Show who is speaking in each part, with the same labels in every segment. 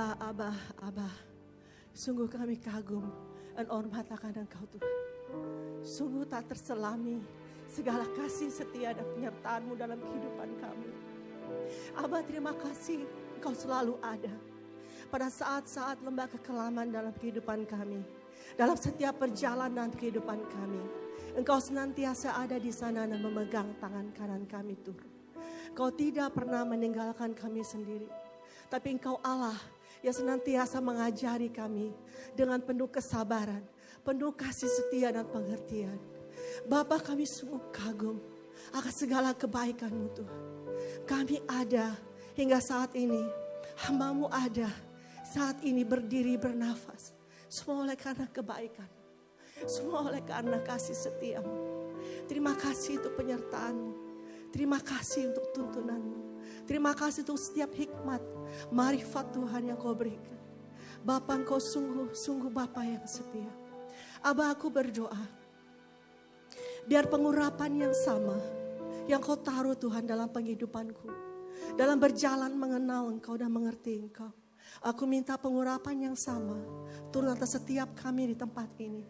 Speaker 1: Abah. Sungguh kami kagum dan hormat akan Engkau Tuhan. Sungguh tak terselami segala kasih setia dan penyertaan-Mu dalam kehidupan kami. Abah, terima kasih Engkau selalu ada pada saat-saat lembah kekelaman dalam kehidupan kami. Dalam setiap perjalanan kehidupan kami, Engkau senantiasa ada di sana dan memegang tangan kanan kami Tuhan. Engkau tidak pernah meninggalkan kami sendiri, tapi Engkau Allah yang senantiasa mengajari kami dengan penuh kesabaran, penuh kasih setia dan pengertian. Bapa, kami sungguh kagum akan segala kebaikan-Mu Tuhan. Kami ada hingga saat ini, hamba-Mu ada saat ini berdiri bernafas. Semua oleh karena kebaikan, semua oleh karena kasih setia-Mu. Terima kasih untuk penyertaan-Mu, terima kasih untuk tuntunan-Mu, terima kasih untuk setiap hikmat, marifat Tuhan yang Kau berikan. Bapa, Engkau sungguh Bapa yang setia. Abah, aku berdoa, biar pengurapan yang sama yang Kau taruh Tuhan dalam penghidupanku, dalam berjalan mengenal Engkau dan mengerti Engkau, aku minta pengurapan yang sama turun atas setiap kami di tempat ini.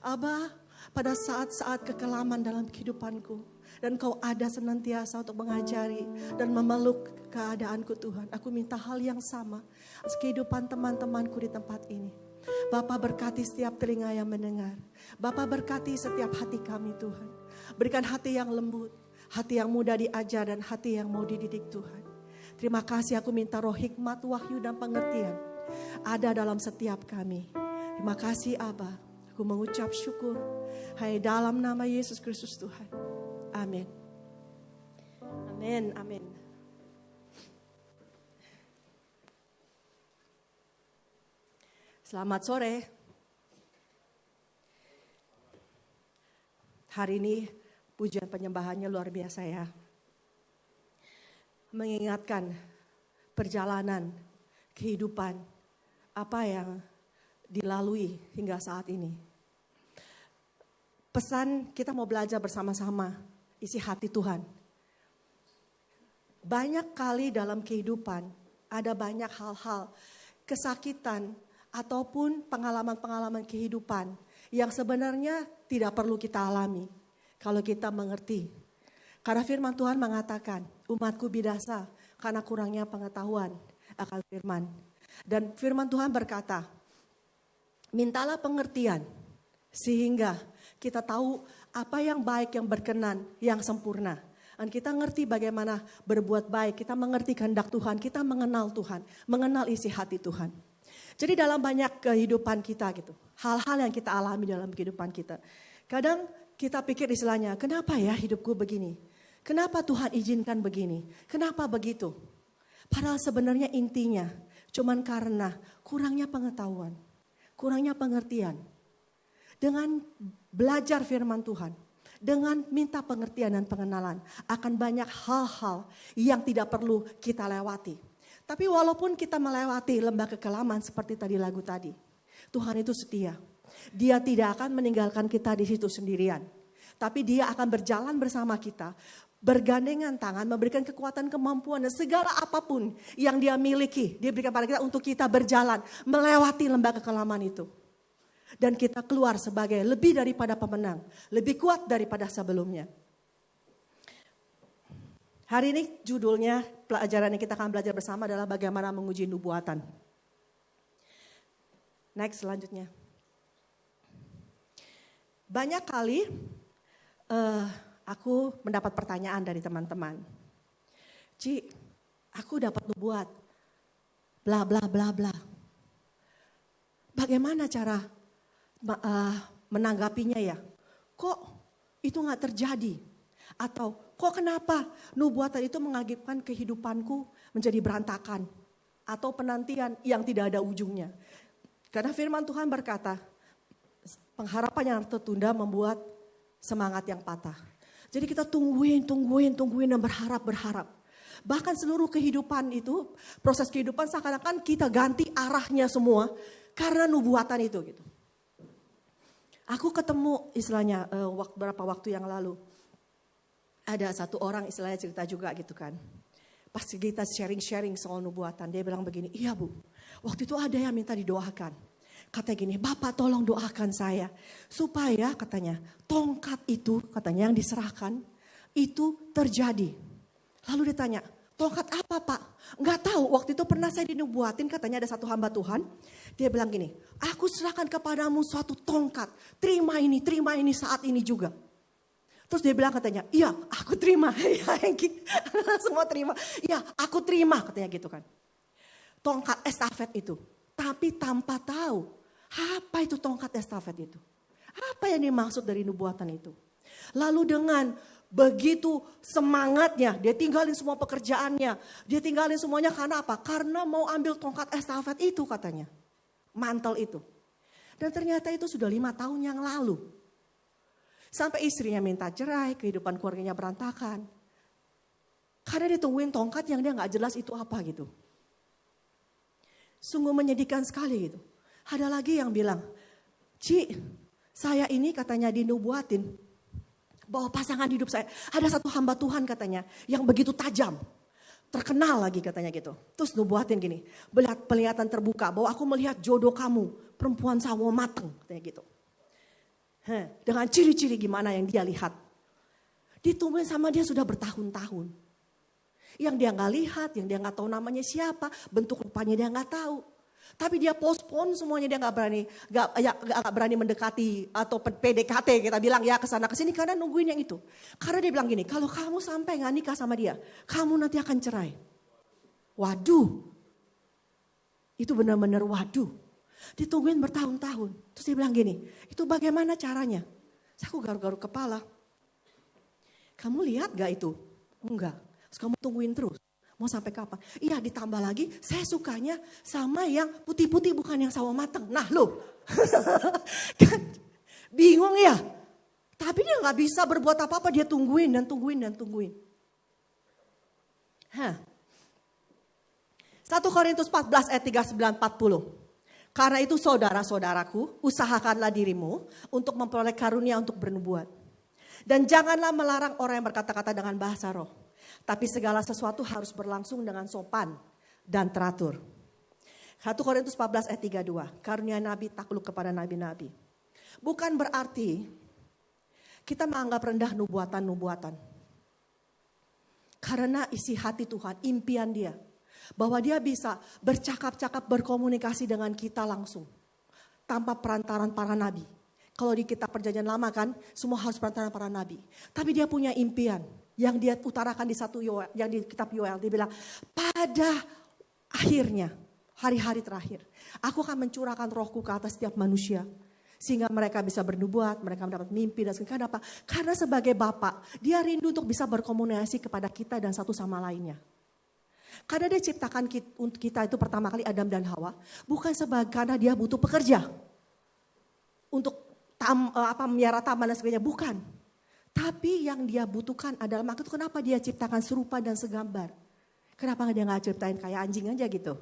Speaker 1: Abah, pada saat-saat kekelaman dalam kehidupanku, dan Kau ada senantiasa untuk mengajari dan memeluk keadaanku Tuhan, aku minta hal yang sama atas kehidupan teman-temanku di tempat ini. Bapa, berkati setiap telinga yang mendengar. Bapa, berkati setiap hati kami Tuhan. Berikan hati yang lembut, hati yang mudah diajar, dan hati yang mau dididik Tuhan. Terima kasih, aku minta roh hikmat, wahyu, dan pengertian ada dalam setiap kami. Terima kasih Abah, aku mengucap syukur hanya dalam nama Yesus Kristus Tuhan. Amin. Amin, amin. Selamat sore. Hari ini pujian penyembahannya luar biasa ya. Mengingatkan perjalanan kehidupan apa yang dilalui hingga saat ini. Pesan kita mau belajar bersama-sama isi hati Tuhan. Banyak kali dalam kehidupan ada banyak hal-hal kesakitan ataupun pengalaman-pengalaman kehidupan yang sebenarnya tidak perlu kita alami kalau kita mengerti. Karena firman Tuhan mengatakan, umatku binasa karena kurangnya pengetahuan akan firman. Dan firman Tuhan berkata, mintalah pengertian sehingga kita tahu apa yang baik, yang berkenan, yang sempurna. Dan kita ngerti bagaimana berbuat baik, kita mengerti kehendak Tuhan, kita mengenal Tuhan, mengenal isi hati Tuhan. Jadi dalam banyak kehidupan kita gitu, hal-hal yang kita alami dalam kehidupan kita. Kadang kita pikir istilahnya, kenapa ya hidupku begini? Kenapa Tuhan izinkan begini? Kenapa begitu? Padahal sebenarnya intinya cuman karena kurangnya pengetahuan, kurangnya pengertian. Dengan belajar firman Tuhan, dengan minta pengertian dan pengenalan, akan banyak hal-hal yang tidak perlu kita lewati. Tapi walaupun kita melewati lembah kekelaman seperti tadi lagu tadi, Tuhan itu setia. Dia tidak akan meninggalkan kita di situ sendirian. Tapi Dia akan berjalan bersama kita, bergandengan tangan, memberikan kekuatan, kemampuan, dan segala apapun yang Dia miliki, Dia berikan pada kita untuk kita berjalan, melewati lembah kekelaman itu. Dan kita keluar sebagai lebih daripada pemenang, lebih kuat daripada sebelumnya. Hari ini judulnya, pelajaran yang kita akan belajar bersama adalah bagaimana menguji nubuatan. Next, selanjutnya. Banyak kali aku mendapat pertanyaan dari teman-teman. Ci, aku dapat nubuat, bla bla bla bla. Bagaimana cara menanggapinya ya? Kok itu gak terjadi? Atau kok kenapa nubuatan itu mengakibatkan kehidupanku menjadi berantakan? Atau penantian yang tidak ada ujungnya? Karena firman Tuhan berkata, pengharapan yang tertunda membuat semangat yang patah. Jadi kita tungguin dan berharap. Bahkan seluruh kehidupan itu, proses kehidupan seakan-akan kita ganti arahnya semua karena nubuatan itu gitu. Aku ketemu istilahnya beberapa waktu yang lalu. Ada satu orang istilahnya cerita juga gitu kan. Pas kita sharing-sharing soal nubuatan, dia bilang begini, iya Bu, waktu itu ada yang minta didoakan. Katanya gini, Bapak tolong doakan saya. Supaya katanya, tongkat itu katanya yang diserahkan, itu terjadi. Lalu dia tanya, tongkat apa Pak? Enggak tahu, waktu itu pernah saya dinubuatin, katanya ada satu hamba Tuhan. Dia bilang gini, aku serahkan kepadamu suatu tongkat, terima ini saat ini juga. Terus dia bilang katanya, iya aku terima. Semua terima, iya aku terima katanya gitu kan. Tongkat estafet itu. Tapi tanpa tahu, apa itu tongkat estafet itu. Apa yang dimaksud dari nubuatan itu. Lalu dengan begitu semangatnya, dia tinggalin semua pekerjaannya. Dia tinggalin semuanya karena apa? Karena mau ambil tongkat estafet itu katanya. Mantel itu. Dan ternyata itu sudah 5 tahun yang lalu. Sampai istrinya minta cerai, kehidupan keluarganya berantakan. Karena dia tungguin tongkat yang dia gak jelas itu apa gitu. Sungguh menyedihkan sekali gitu. Ada lagi yang bilang, Ci, saya ini katanya dinubuatin. Bahwa pasangan hidup saya, ada satu hamba Tuhan katanya, yang begitu tajam. Terkenal lagi katanya gitu. Terus nubuatin gini, penglihatan terbuka bahwa aku melihat jodoh kamu, perempuan sawo mateng katanya gitu. Dengan ciri-ciri gimana yang dia lihat. Ditungguin sama dia sudah bertahun-tahun. Yang dia gak lihat, yang dia gak tahu namanya siapa, bentuk rupanya dia gak tahu. Tapi dia postpone semuanya, dia gak berani mendekati atau PDKT kita bilang ya kesana kesini karena nungguin yang itu. Karena dia bilang gini, kalau kamu sampai gak nikah sama dia, kamu nanti akan cerai. Waduh, itu benar-benar waduh. Ditungguin bertahun-tahun. Terus dia bilang gini, itu bagaimana caranya? Aku garuk-garuk kepala. Kamu lihat gak itu? Enggak. Terus kamu tungguin terus. Mau sampai kapan? Iya ditambah lagi, saya sukanya sama yang putih-putih bukan yang sawo mateng. Nah loh, kan bingung ya. Tapi dia gak bisa berbuat apa-apa, dia tungguin dan tungguin dan tungguin. 1 Korintus 14 ayat 39-40. Karena itu saudara-saudaraku, usahakanlah dirimu untuk memperoleh karunia untuk bernubuat. Dan janganlah melarang orang yang berkata-kata dengan bahasa roh. Tapi segala sesuatu harus berlangsung dengan sopan dan teratur. 1 Korintus 14 ayat 32. Karunia nabi takluk kepada nabi-nabi. Bukan berarti kita menganggap rendah nubuatan-nubuatan. Karena isi hati Tuhan, impian dia. Bahwa dia bisa bercakap-cakap, berkomunikasi dengan kita langsung. Tanpa perantaran para nabi. Kalau di kitab perjanjian lama kan, semua harus perantaran para nabi. Tapi dia punya impian. Yang dia utarakan di yang di kitab Yoel. Dia bilang, pada akhirnya, hari-hari terakhir. Aku akan mencurahkan rohku ke atas setiap manusia. Sehingga mereka bisa bernubuat, mereka mendapat mimpi. Dan kenapa? Karena sebagai Bapak, dia rindu untuk bisa berkomunikasi kepada kita dan satu sama lainnya. Karena dia ciptakan kita itu pertama kali Adam dan Hawa. Bukan karena dia butuh pekerja. Untuk melihara taman dan sebagainya. Bukan. Tapi yang dia butuhkan adalah, maka itu kenapa dia ciptakan serupa dan segambar. Kenapa dia gak ciptain kayak anjing aja gitu.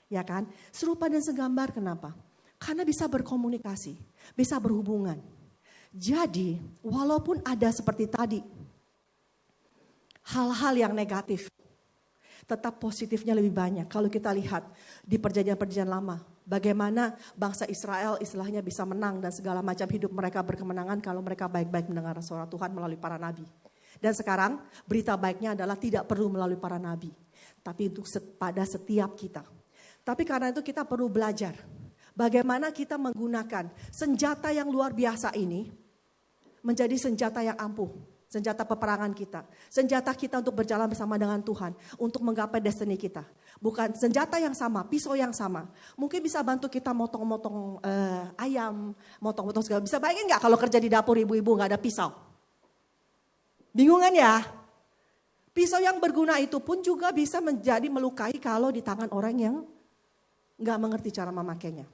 Speaker 1: Ya kan. Serupa dan segambar kenapa? Karena bisa berkomunikasi. Bisa berhubungan. Jadi walaupun ada seperti tadi. Hal-hal yang negatif. Tetap positifnya lebih banyak. Kalau kita lihat di perjanjian-perjanjian lama. Bagaimana bangsa Israel istilahnya bisa menang dan segala macam hidup mereka berkemenangan kalau mereka baik-baik mendengar suara Tuhan melalui para nabi. Dan sekarang berita baiknya adalah tidak perlu melalui para nabi. Tapi untuk pada setiap kita. Tapi karena itu kita perlu belajar. Bagaimana kita menggunakan senjata yang luar biasa ini menjadi senjata yang ampuh. Senjata peperangan kita. Senjata kita untuk berjalan bersama dengan Tuhan. Untuk menggapai destiny kita. Bukan senjata yang sama, pisau yang sama. Mungkin bisa bantu kita motong-motong ayam. Motong-motong segala. Bisa bayangin gak kalau kerja di dapur ibu-ibu gak ada pisau? Bingungan ya? Pisau yang berguna itu pun juga bisa menjadi melukai kalau di tangan orang yang gak mengerti cara memakainya.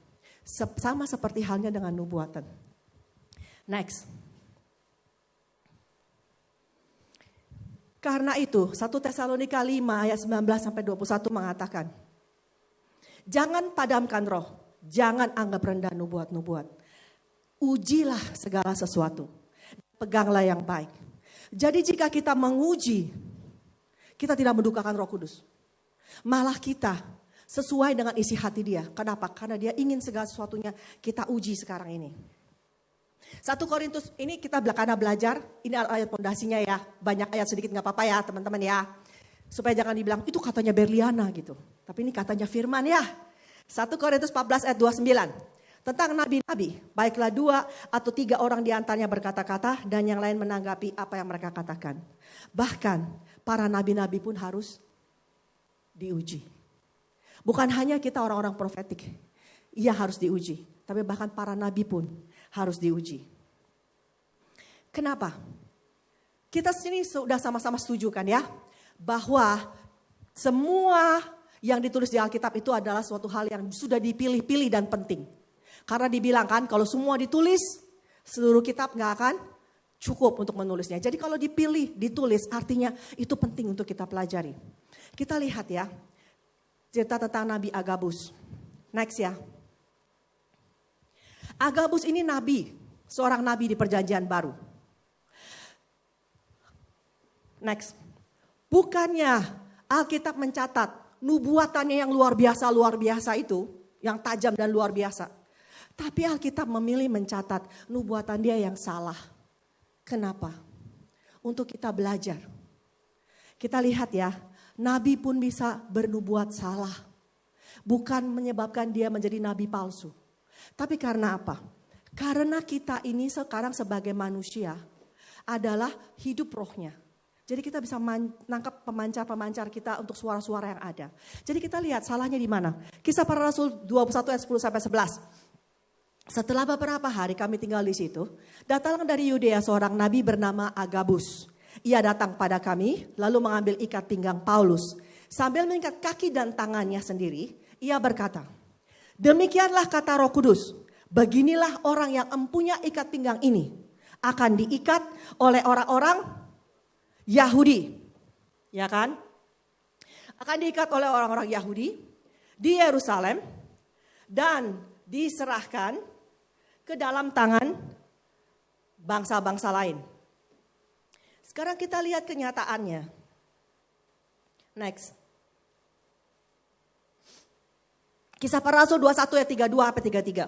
Speaker 1: Sama seperti halnya dengan nubuatan. Next. Karena itu 1 Tesalonika 5 ayat 19-21 mengatakan. Jangan padamkan roh. Jangan anggap rendah nubuat-nubuat. Ujilah segala sesuatu. Peganglah yang baik. Jadi jika kita menguji. Kita tidak mendukakan Roh Kudus. Malah kita sesuai dengan isi hati dia. Kenapa? Karena dia ingin segala sesuatunya kita uji sekarang ini. 1 Korintus ini kita karena belajar, ini ayat pondasinya ya. Banyak ayat sedikit gak apa-apa ya teman-teman ya. Supaya jangan dibilang itu katanya Berliana gitu. Tapi ini katanya firman ya. 1 Korintus 14 ayat 29. Tentang nabi-nabi, baiklah 2 atau 3 orang di antaranya berkata-kata dan yang lain menanggapi apa yang mereka katakan. Bahkan para nabi-nabi pun harus diuji. Bukan hanya kita orang-orang profetik, ia harus diuji. Tapi bahkan para nabi pun harus diuji. Kenapa? Kita sini sudah sama-sama setuju kan ya, bahwa semua yang ditulis di Alkitab itu adalah suatu hal yang sudah dipilih-pilih dan penting. Karena dibilang kan kalau semua ditulis, seluruh kitab gak akan cukup untuk menulisnya. Jadi kalau dipilih, ditulis artinya itu penting untuk kita pelajari. Kita lihat ya, cerita tentang Nabi Agabus. Next ya. Agabus ini nabi, seorang nabi di perjanjian baru. Next. Bukannya Alkitab mencatat nubuatannya yang luar biasa itu, yang tajam dan luar biasa. Tapi Alkitab memilih mencatat nubuatan dia yang salah. Kenapa? Untuk kita belajar. Kita lihat ya, nabi pun bisa bernubuat salah. Bukan menyebabkan dia menjadi nabi palsu. Tapi karena apa? Karena kita ini sekarang sebagai manusia adalah hidup rohnya. Jadi kita bisa menangkap pemancar-pemancar kita untuk suara-suara yang ada. Jadi kita lihat salahnya di mana. Kisah Para Rasul 21 ayat 10-11. Setelah beberapa hari kami tinggal di situ, datang dari Yudea seorang nabi bernama Agabus. Ia datang pada kami, lalu mengambil ikat pinggang Paulus. Sambil mengikat kaki dan tangannya sendiri, ia berkata, demikianlah kata Roh Kudus, beginilah orang yang empunya ikat pinggang ini akan diikat oleh orang-orang Yahudi. Ya kan? Akan diikat oleh orang-orang Yahudi di Yerusalem dan diserahkan ke dalam tangan bangsa-bangsa lain. Sekarang kita lihat kenyataannya. Next. Kisah Para Rasul 21 ayat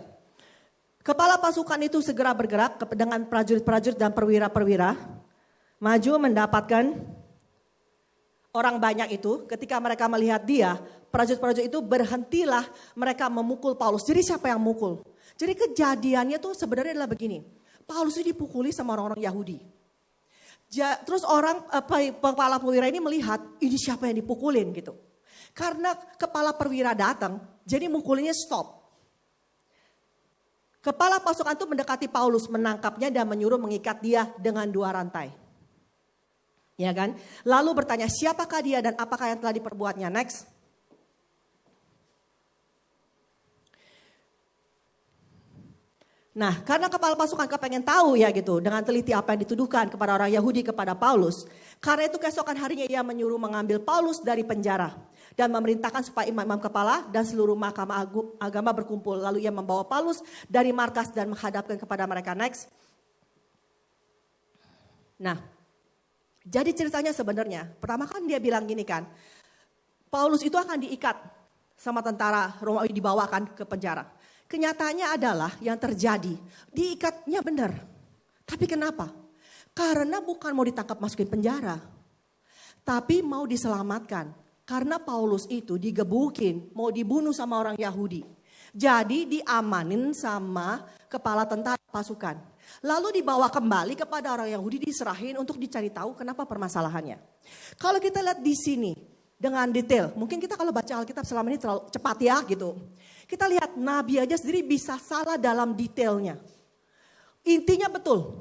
Speaker 1: 32-33. Kepala pasukan itu segera bergerak dengan prajurit-prajurit dan perwira-perwira. Maju mendapatkan orang banyak itu. Ketika mereka melihat dia, prajurit-prajurit itu berhentilah mereka memukul Paulus. Jadi siapa yang mukul? Jadi kejadiannya tuh sebenarnya adalah begini. Paulus itu dipukuli sama orang-orang Yahudi. Terus kepala perwira ini melihat ini siapa yang dipukulin gitu. Karena kepala perwira datang, jadi mukulinnya stop. Kepala pasukan itu mendekati Paulus, menangkapnya dan menyuruh mengikat dia dengan 2 rantai. Ya kan? Lalu bertanya siapakah dia dan apakah yang telah diperbuatnya. Next. Nah, karena kepala pasukan kepengen tahu ya gitu, dengan teliti apa yang dituduhkan kepada orang Yahudi kepada Paulus. Karena itu keesokan harinya ia menyuruh mengambil Paulus dari penjara. Dan memerintahkan supaya imam-imam kepala dan seluruh mahkamah agama berkumpul. Lalu ia membawa Paulus dari markas dan menghadapkan kepada mereka. Next. Nah, jadi ceritanya sebenarnya, pertama kan dia bilang gini kan. Paulus itu akan diikat sama tentara Romawi, dibawakan ke penjara. Kenyataannya adalah yang terjadi, diikatnya benar. Tapi kenapa? Karena bukan mau ditangkap masukin penjara. Tapi mau diselamatkan. Karena Paulus itu digebukin, mau dibunuh sama orang Yahudi. Jadi diamanin sama kepala tentara pasukan. Lalu dibawa kembali kepada orang Yahudi, diserahin untuk dicari tahu kenapa permasalahannya. Kalau kita lihat di sini dengan detail, mungkin kita kalau baca Alkitab selama ini terlalu cepat ya gitu. Kita lihat nabi aja sendiri bisa salah dalam detailnya. Intinya betul,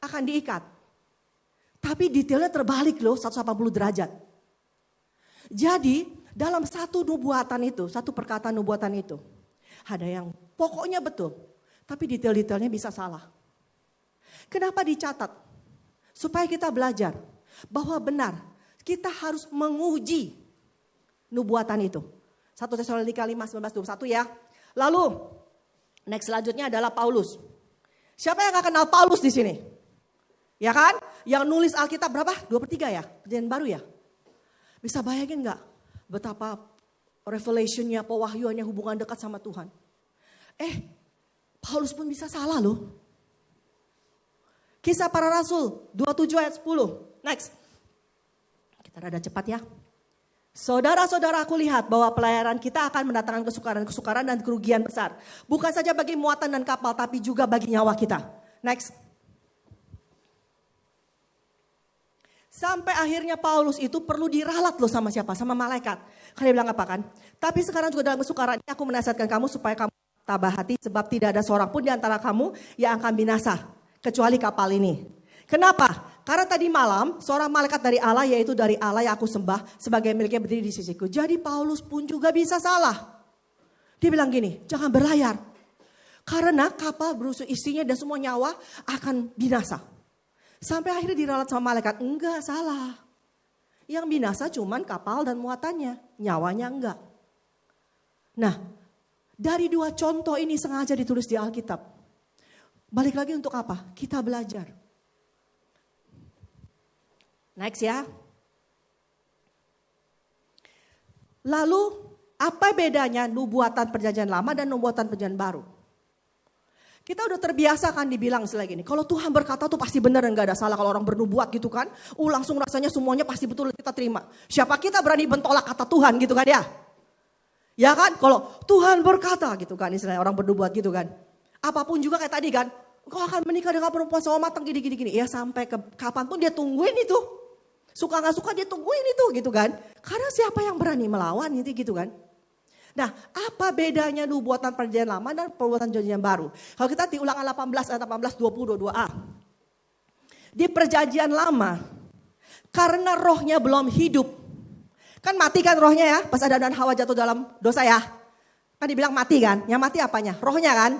Speaker 1: akan diikat. Tapi detailnya terbalik loh 180 derajat. Jadi dalam satu nubuatan itu, satu perkataan nubuatan itu, ada yang pokoknya betul, tapi detail-detailnya bisa salah. Kenapa dicatat? Supaya kita belajar bahwa benar, kita harus menguji nubuatan itu. 1 Tesalonika 5:19-21 ya. Lalu next selanjutnya adalah Paulus. Siapa yang gak kenal Paulus di sini? Ya kan? Yang nulis Alkitab berapa? 2/3 ya? Perjanjian baru ya? Bisa bayangin gak betapa revelationnya, pewahyuannya, hubungan dekat sama Tuhan. Paulus pun bisa salah loh. Kisah Para Rasul 27 ayat 10. Next. Kita rada cepat ya. Saudara-saudara, aku lihat bahwa pelayaran kita akan mendatangkan kesukaran dan kerugian besar. Bukan saja bagi muatan dan kapal, tapi juga bagi nyawa kita. Next. Sampai akhirnya Paulus itu perlu diralat loh sama siapa? Sama malaikat. Karena dia bilang apa kan? Tapi sekarang juga dalam kesukaran ini aku menasihatkan kamu supaya kamu tabah hati. Sebab tidak ada seorang pun di antara kamu yang akan binasa. Kecuali kapal ini. Kenapa? Karena tadi malam seorang malaikat dari Allah, yaitu dari Allah yang aku sembah, sebagai miliknya berdiri di sisiku. Jadi Paulus pun juga bisa salah. Dia bilang gini, jangan berlayar. Karena kapal berusuk isinya dan semua nyawa akan binasa. Sampai akhirnya diralat sama malaikat, enggak salah. Yang binasa cuman kapal dan muatannya, nyawanya enggak. Nah, dari dua contoh ini sengaja ditulis di Alkitab. Balik lagi untuk apa? Kita belajar. Next ya. Lalu apa bedanya nubuatan perjanjian lama dan nubuatan perjanjian baru? Kita udah terbiasa kan dibilang selagi ini. Kalau Tuhan berkata tuh pasti benar dan gak ada salah. Kalau orang bernubuat gitu kan. Langsung rasanya semuanya pasti betul kita terima. Siapa kita berani mentolak kata Tuhan gitu kan ya. Ya kan kalau Tuhan berkata gitu kan. Istilahnya orang bernubuat gitu kan. Apapun juga kayak tadi kan. Kau akan menikah dengan perempuan sama matang gini. Ya sampai kapanpun dia tungguin itu. Suka gak suka dia tungguin itu gitu kan. Karena siapa yang berani melawan gitu kan. Nah, apa bedanya nubuatan perjanjian lama dan nubuatan perjanjian baru? Kalau kita di Ulangan 18 ayat 18 20 22a. Di perjanjian lama, karena rohnya belum hidup. Kan mati kan rohnya ya, pas Adam dan Hawa jatuh dalam dosa ya. Kan dibilang mati kan, yang mati apanya? Rohnya kan.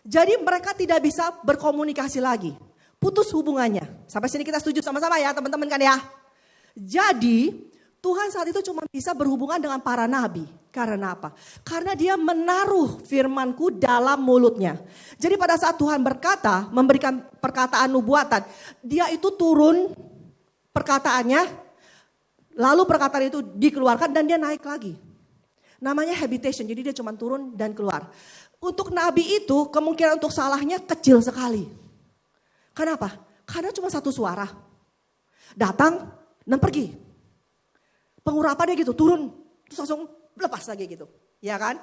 Speaker 1: Jadi mereka tidak bisa berkomunikasi lagi. Putus hubungannya. Sampai sini kita setuju sama-sama ya teman-teman kan ya. Jadi Tuhan saat itu cuma bisa berhubungan dengan para nabi. Karena apa? Karena dia menaruh firmanku dalam mulutnya. Jadi pada saat Tuhan berkata, memberikan perkataan nubuatan. Dia itu turun perkataannya. Lalu perkataan itu dikeluarkan dan dia naik lagi. Namanya habitation, jadi dia cuma turun dan keluar. Untuk nabi itu kemungkinan untuk salahnya kecil sekali. Kenapa? Karena cuma satu suara. Datang dan pergi. Pengurapannya gitu, turun. Terus langsung lepas lagi gitu. Ya kan?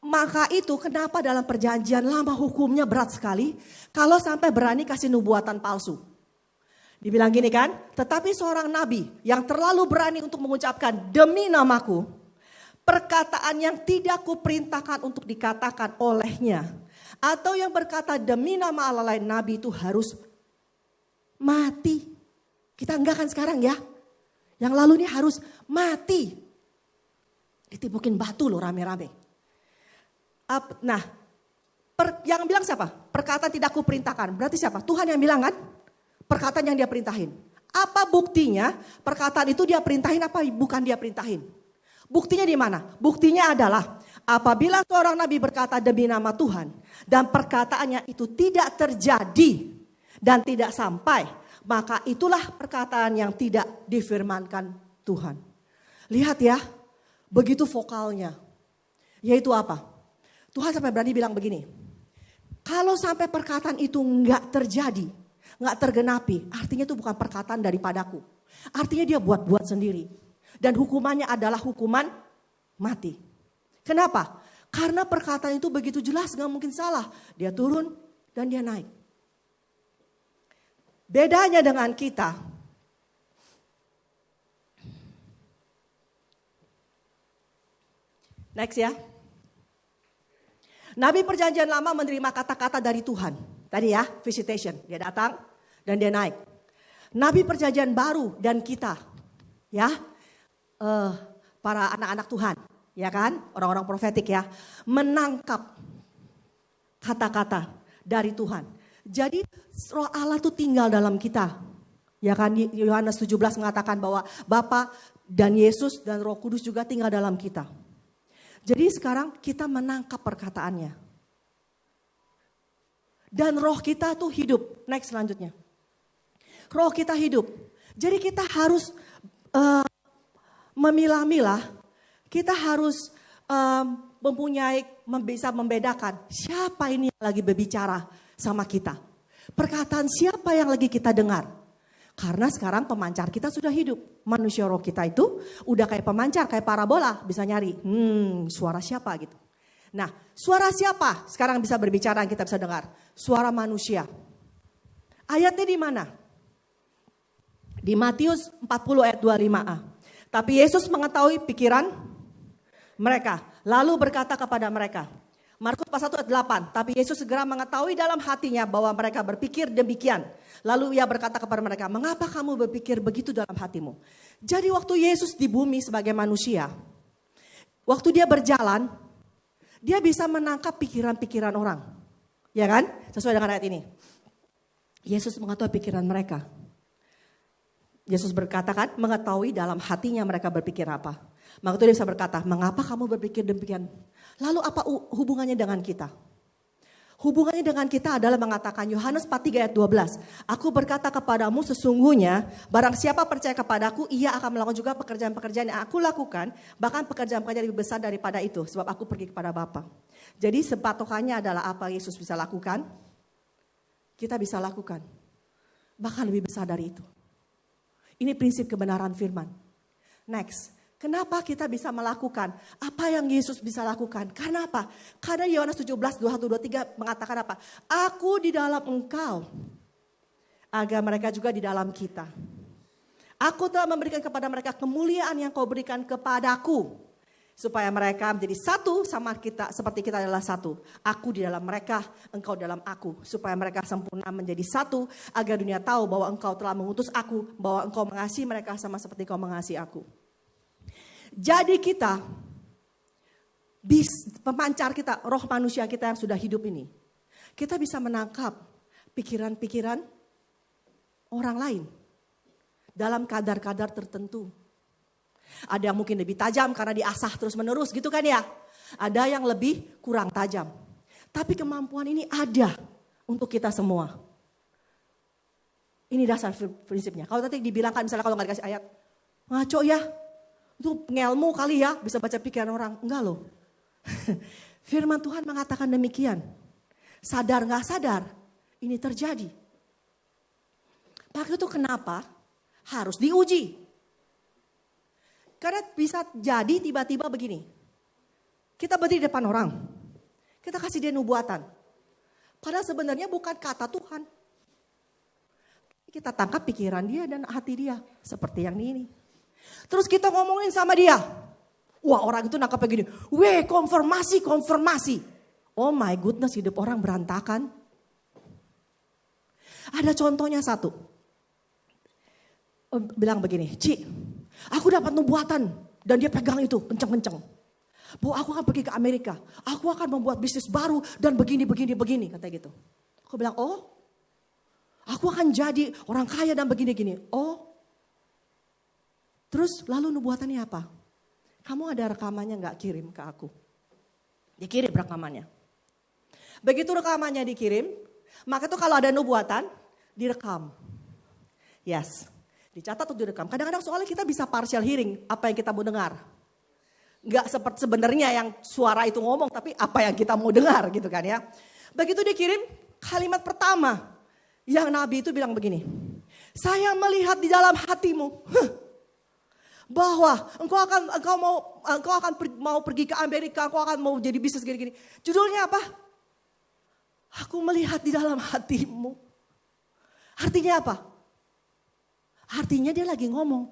Speaker 1: Maka itu kenapa dalam perjanjian lama hukumnya berat sekali. Kalau sampai berani kasih nubuatan palsu. Dibilang gini kan. Tetapi seorang nabi yang terlalu berani untuk mengucapkan demi namaku. Perkataan yang tidak kuperintahkan untuk dikatakan olehnya. Atau yang berkata demi nama Allah lain, nabi itu harus mati. Kita enggak kan sekarang ya. Yang lalu ini harus mati. Ditipukin batu loh rame-rame. Nah, yang bilang siapa? Perkataan tidak kuperintahkan. Berarti siapa? Tuhan yang bilang kan? Perkataan yang dia perintahin. Apa buktinya? Perkataan itu dia perintahin apa bukan dia perintahin? Buktinya di mana? Buktinya adalah apabila seorang nabi berkata demi nama Tuhan dan perkataannya itu tidak terjadi dan tidak sampai, maka itulah perkataan yang tidak difirmankan Tuhan. Lihat ya, begitu vokalnya. Yaitu apa? Tuhan sampai berani bilang begini. Kalau sampai perkataan itu enggak terjadi, enggak tergenapi, artinya itu bukan perkataan daripadaku. Artinya dia buat-buat sendiri. Dan hukumannya adalah hukuman mati. Kenapa? Karena perkataan itu begitu jelas, gak mungkin salah. Dia turun dan dia naik. Bedanya dengan kita. Next ya. Nabi perjanjian lama menerima kata-kata dari Tuhan. Tadi ya, visitation. Dia datang dan dia naik. Nabi perjanjian baru dan kita. Ya. Para anak-anak Tuhan, ya kan, orang-orang profetik ya, menangkap kata-kata dari Tuhan. Jadi Roh Allah tuh tinggal dalam kita, ya kan. Yohanes 17 mengatakan bahwa Bapa dan Yesus dan Roh Kudus juga tinggal dalam kita. Jadi sekarang kita menangkap perkataannya, dan roh kita tuh hidup. Next selanjutnya, roh kita hidup. Jadi kita harus memilah-milah, kita harus bisa membedakan siapa ini yang lagi berbicara sama kita. Perkataan siapa yang lagi kita dengar. Karena sekarang pemancar kita sudah hidup. Manusia roh kita itu udah kayak pemancar, kayak parabola. Bisa nyari, suara siapa gitu. Nah, suara siapa sekarang bisa berbicara yang kita bisa dengar? Suara manusia. Ayatnya di mana? Di Matius 40 ayat 25a. Tapi Yesus mengetahui pikiran mereka. Lalu berkata kepada mereka. Markus pasal 1 ayat 8. Tapi Yesus segera mengetahui dalam hatinya bahwa mereka berpikir demikian. Lalu ia berkata kepada mereka, mengapa kamu berpikir begitu dalam hatimu? Jadi waktu Yesus di bumi sebagai manusia, waktu dia berjalan, dia bisa menangkap pikiran-pikiran orang. Ya kan? Sesuai dengan ayat ini. Yesus mengetahui pikiran mereka. Yesus berkata kan, mengetahui dalam hatinya mereka berpikir apa. Maka itu dia bisa berkata, mengapa kamu berpikir demikian? Lalu apa hubungannya dengan kita? Hubungannya dengan kita adalah mengatakan Yohanes 4:3 ayat 12. Aku berkata kepadamu sesungguhnya barang siapa percaya kepadaku ia akan melakukan juga pekerjaan-pekerjaan yang aku lakukan. Bahkan pekerjaan-pekerjaan lebih besar daripada itu sebab aku pergi kepada Bapa. Jadi sepatokannya adalah apa Yesus bisa lakukan. Kita bisa lakukan. Bahkan lebih besar dari itu. Ini prinsip kebenaran firman. Next. Kenapa kita bisa melakukan apa yang Yesus bisa lakukan? Karena apa? Karena Yohanes 17, 21-23 mengatakan apa? Aku di dalam engkau, agar mereka juga di dalam kita. Aku telah memberikan kepada mereka kemuliaan yang kau berikan kepadaku. Supaya mereka menjadi satu sama kita, seperti kita adalah satu. Aku di dalam mereka, engkau dalam aku. Supaya mereka sempurna menjadi satu, agar dunia tahu bahwa engkau telah mengutus aku, bahwa engkau mengasihi mereka sama seperti kau mengasihi aku. Jadi kita, pemancar kita, roh manusia kita yang sudah hidup ini. Kita bisa menangkap pikiran-pikiran orang lain. Dalam kadar-kadar tertentu. Ada yang mungkin lebih tajam karena diasah terus menerus gitu kan ya. Ada yang lebih kurang tajam. Tapi kemampuan ini ada untuk kita semua. Ini dasar prinsipnya. Kalau nanti dibilangkan misalnya kalau nggak dikasih ayat. Ngaco ya. Itu ngelmu kali ya, bisa baca pikiran orang. Enggak loh. Firman Tuhan mengatakan demikian. Sadar gak sadar, ini terjadi. Maka itu kenapa harus diuji. Karena bisa jadi tiba-tiba begini. Kita berdiri di depan orang. Kita kasih dia nubuatan. Padahal sebenarnya bukan kata Tuhan. Kita tangkap pikiran dia dan hati dia. Seperti yang ini. Terus kita ngomongin sama dia. Wah orang itu nangkapnya gini. Weh konfirmasi. Oh my goodness hidup orang berantakan. Ada contohnya satu. Bilang begini. Ci aku dapat nubuatan. Dan dia pegang itu kenceng-kenceng. Bahwa aku akan pergi ke Amerika. Aku akan membuat bisnis baru. Dan begini. Kata gitu. Aku bilang oh. Aku akan jadi orang kaya dan begini. Oh. Terus lalu nubuatannya apa? Kamu ada rekamannya gak kirim ke aku? Dikirim rekamannya. Begitu rekamannya dikirim, maka itu kalau ada nubuatan, direkam. Yes, dicatat atau direkam. Kadang-kadang soalnya kita bisa partial hearing apa yang kita mau dengar. Gak seperti sebenarnya yang suara itu ngomong, tapi apa yang kita mau dengar gitu kan ya. Begitu dikirim, kalimat pertama yang Nabi itu bilang begini. Saya melihat di dalam hatimu. Bahwa engkau akan mau pergi ke Amerika, engkau akan mau jadi bisnis gini-gini. Judulnya apa? Aku melihat di dalam hatimu. Artinya apa? Artinya dia lagi ngomong.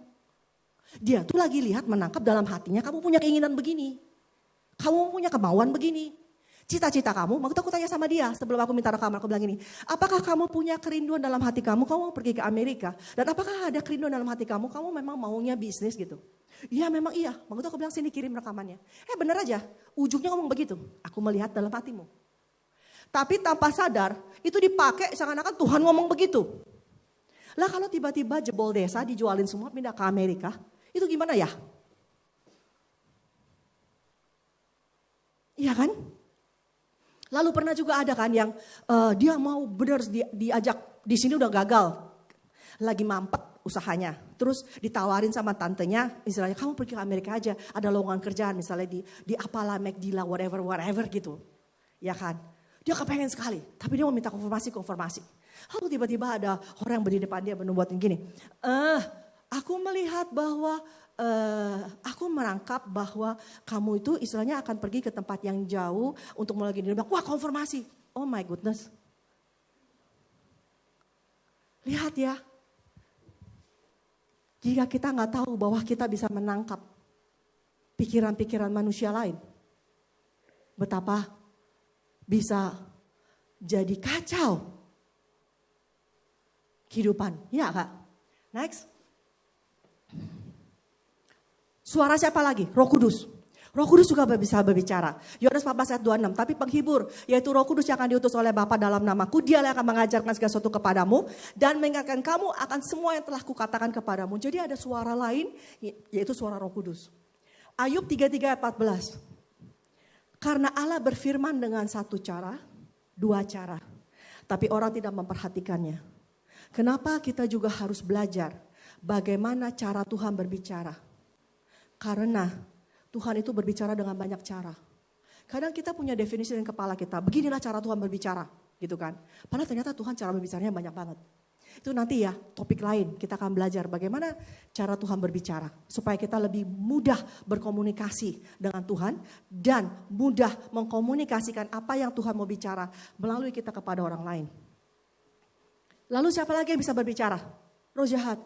Speaker 1: Dia tuh lagi lihat menangkap dalam hatinya kamu punya keinginan begini. Kamu punya kemauan begini. Cita-cita kamu, waktu aku tanya sama dia sebelum aku minta rekaman, aku bilang gini. Apakah kamu punya kerinduan dalam hati kamu mau pergi ke Amerika? Dan apakah ada kerinduan dalam hati kamu memang maunya bisnis gitu? Iya memang iya, waktu aku bilang sini kirim rekamannya. Bener aja, ujungnya ngomong begitu. Aku melihat dalam hatimu. Tapi tanpa sadar, itu dipakai seakan-akan Tuhan ngomong begitu. Lah kalau tiba-tiba jebol desa dijualin semua pindah ke Amerika, itu gimana ya? Iya kan? Lalu pernah juga ada kan yang dia mau benar diajak di sini udah gagal. Lagi mampet, usahanya. Terus ditawarin sama tantenya, istilahnya kamu pergi ke Amerika aja, ada lowongan kerjaan misalnya di apalah, McD lah, whatever gitu. Ya kan? Dia kepengen sekali, tapi dia mau minta konfirmasi. Lalu tiba-tiba ada orang yang berdiri depan dia menubuatin gini, aku melihat bahwa, aku merangkap bahwa kamu itu istilahnya akan pergi ke tempat yang jauh untuk mulai gini. Dia bilang, wah konfirmasi, oh my goodness. Lihat ya, jika kita nggak tahu bahwa kita bisa menangkap pikiran-pikiran manusia lain, betapa bisa jadi kacau kehidupan. Ya Kak? Next. Suara siapa lagi? Roh Kudus. Roh Kudus juga bisa berbicara. Yohanes 14 ayat 26. Tapi penghibur, yaitu Roh Kudus yang akan diutus oleh Bapa dalam namaku, Dialah yang akan mengajarkan segala sesuatu kepadamu dan mengingatkan kamu akan semua yang telah kukatakan kepadamu. Jadi ada suara lain, yaitu suara Roh Kudus. Ayub 33 ayat 14. Karena Allah berfirman dengan satu cara, dua cara, tapi orang tidak memperhatikannya. Kenapa kita juga harus belajar bagaimana cara Tuhan berbicara? Karena Tuhan itu berbicara dengan banyak cara. Kadang kita punya definisi di kepala kita, beginilah cara Tuhan berbicara, gitu kan. Padahal ternyata Tuhan cara berbicaranya banyak banget. Itu nanti ya topik lain, kita akan belajar bagaimana cara Tuhan berbicara. Supaya kita lebih mudah berkomunikasi dengan Tuhan dan mudah mengkomunikasikan apa yang Tuhan mau bicara melalui kita kepada orang lain. Lalu siapa lagi yang bisa berbicara? Roh jahat.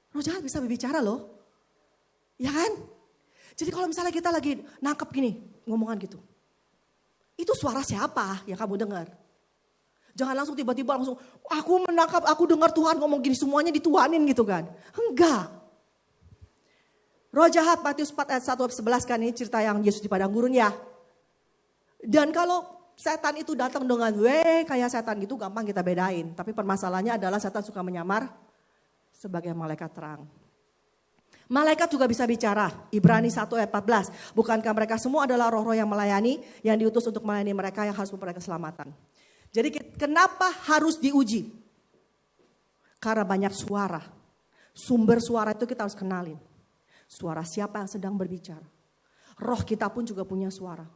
Speaker 1: Roh jahat bisa berbicara loh. Ya kan? Jadi kalau misalnya kita lagi nangkep gini, ngomongan gitu. Itu suara siapa yang kamu dengar? Jangan langsung tiba-tiba langsung, aku menangkap, aku dengar Tuhan ngomong gini, semuanya dituanin gitu kan. Enggak. Roh jahat, Matius 4 ayat 1-11 kan, ini cerita yang Yesus di padang gurun ya. Dan kalau setan itu datang dengan kayak setan gitu gampang kita bedain. Tapi permasalahannya adalah setan suka menyamar sebagai malaikat terang. Malaikat juga bisa bicara. Ibrani 1 ayat 14. Bukankah mereka semua adalah roh-roh yang melayani, yang diutus untuk melayani mereka yang harus memperoleh keselamatan. Jadi kenapa harus diuji? Karena banyak suara. Sumber suara itu kita harus kenalin. Suara siapa yang sedang berbicara. Roh kita pun juga punya suara.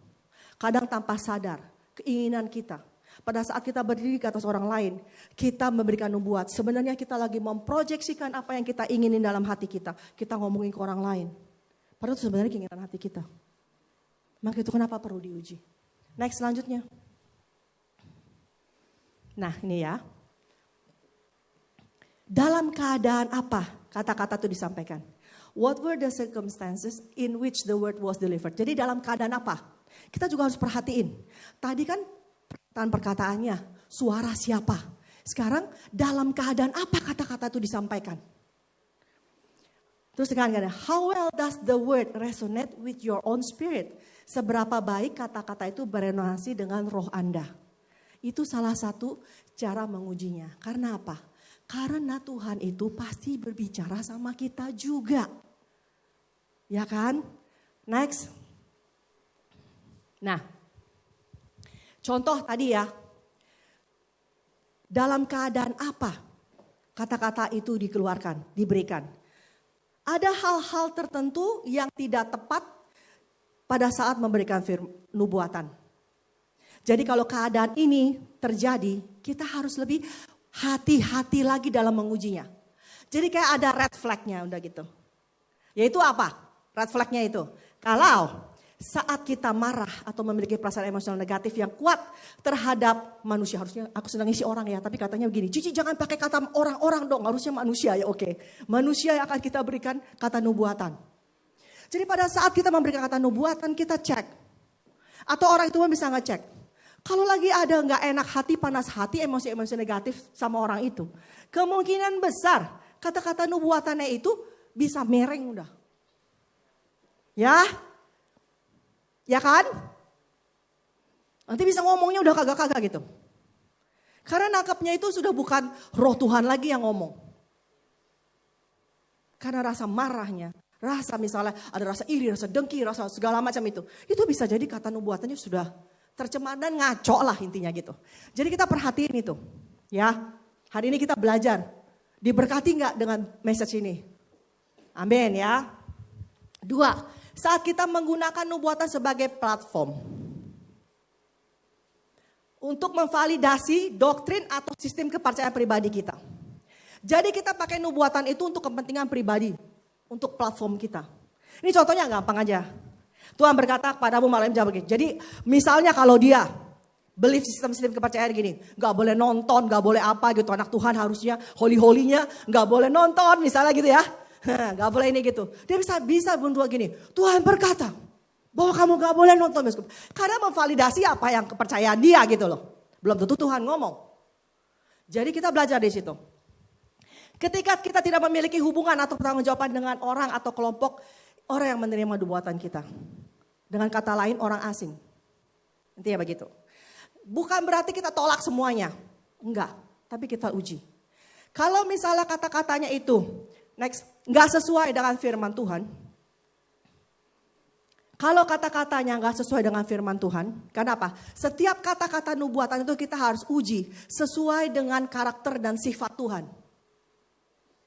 Speaker 1: Kadang tanpa sadar, keinginan kita. Pada saat kita berdiri ke atas orang lain, kita memberikan nubuat. Sebenarnya kita lagi memproyeksikan apa yang kita inginin dalam hati kita. Kita ngomongin ke orang lain. Padahal itu sebenarnya keinginan hati kita. Maka itu kenapa perlu diuji. Next selanjutnya. Nah ini ya. Dalam keadaan apa kata-kata itu disampaikan? What were the circumstances in which the word was delivered? Jadi dalam keadaan apa? Kita juga harus perhatiin. Tadi kan perkataannya, suara siapa? Sekarang dalam keadaan apa kata-kata itu disampaikan? Terus dikatakan, how well does the word resonate with your own spirit? Seberapa baik kata-kata itu beresonansi dengan roh Anda? Itu salah satu cara mengujinya. Karena apa? Karena Tuhan itu pasti berbicara sama kita juga. Ya kan? Next. Nah, contoh tadi ya, dalam keadaan apa kata-kata itu dikeluarkan, diberikan. Ada hal-hal tertentu yang tidak tepat pada saat memberikan nubuatan. Jadi kalau keadaan ini terjadi, kita harus lebih hati-hati lagi dalam mengujinya. Jadi kayak ada red flag-nya udah gitu. Yaitu apa? Red flag-nya itu, kalau saat kita marah atau memiliki perasaan emosional negatif yang kuat terhadap manusia. Harusnya aku senang isi orang ya, tapi katanya begini, Cici jangan pakai kata orang-orang dong, harusnya manusia ya oke. Manusia yang akan kita berikan kata nubuatan. Jadi pada saat kita memberikan kata nubuatan kita cek. Atau orang itu bisa ngecek. Kalau lagi ada gak enak hati, panas hati, emosi-emosi negatif sama orang itu. Kemungkinan besar kata-kata nubuatannya itu bisa mereng udah. Ya kan? Nanti bisa ngomongnya udah kagak-kagak gitu. Karena nangkapnya itu sudah bukan roh Tuhan lagi yang ngomong. Karena rasa marahnya, rasa misalnya ada rasa iri, rasa dengki, rasa segala macam itu. Itu bisa jadi kata nubuatannya sudah tercemar dan ngaco lah intinya gitu. Jadi kita perhatiin itu. Ya, hari ini kita belajar Diberkati nggak dengan message ini? Amin ya. 2, saat kita menggunakan nubuatan sebagai platform untuk memvalidasi doktrin atau sistem kepercayaan pribadi kita. Jadi kita pakai nubuatan itu untuk kepentingan pribadi, untuk platform kita. Ini contohnya gampang aja. Tuhan berkata kepadamu malam jam begini. Jadi misalnya kalau dia belief sistem kepercayaan gini, gak boleh nonton, gak boleh apa gitu. Anak Tuhan harusnya holy-holinya gak boleh nonton misalnya gitu ya. Gak boleh ini gitu. Dia bisa berdua gini, Tuhan berkata bahwa kamu gak boleh nonton bioskop. Karena memvalidasi apa yang kepercayaan dia gitu loh. Belum tentu Tuhan ngomong. Jadi kita belajar di situ. Ketika kita tidak memiliki hubungan atau pertanggungjawaban dengan orang atau kelompok orang yang menerima nubuatan kita. Dengan kata lain orang asing. Intinya begitu. Bukan berarti kita tolak semuanya. Enggak, tapi kita uji. Kalau misalnya kata-katanya itu enggak sesuai dengan firman Tuhan. Kalau kata-katanya enggak sesuai dengan firman Tuhan. Kenapa? Setiap kata-kata nubuatan itu kita harus uji. Sesuai dengan karakter dan sifat Tuhan.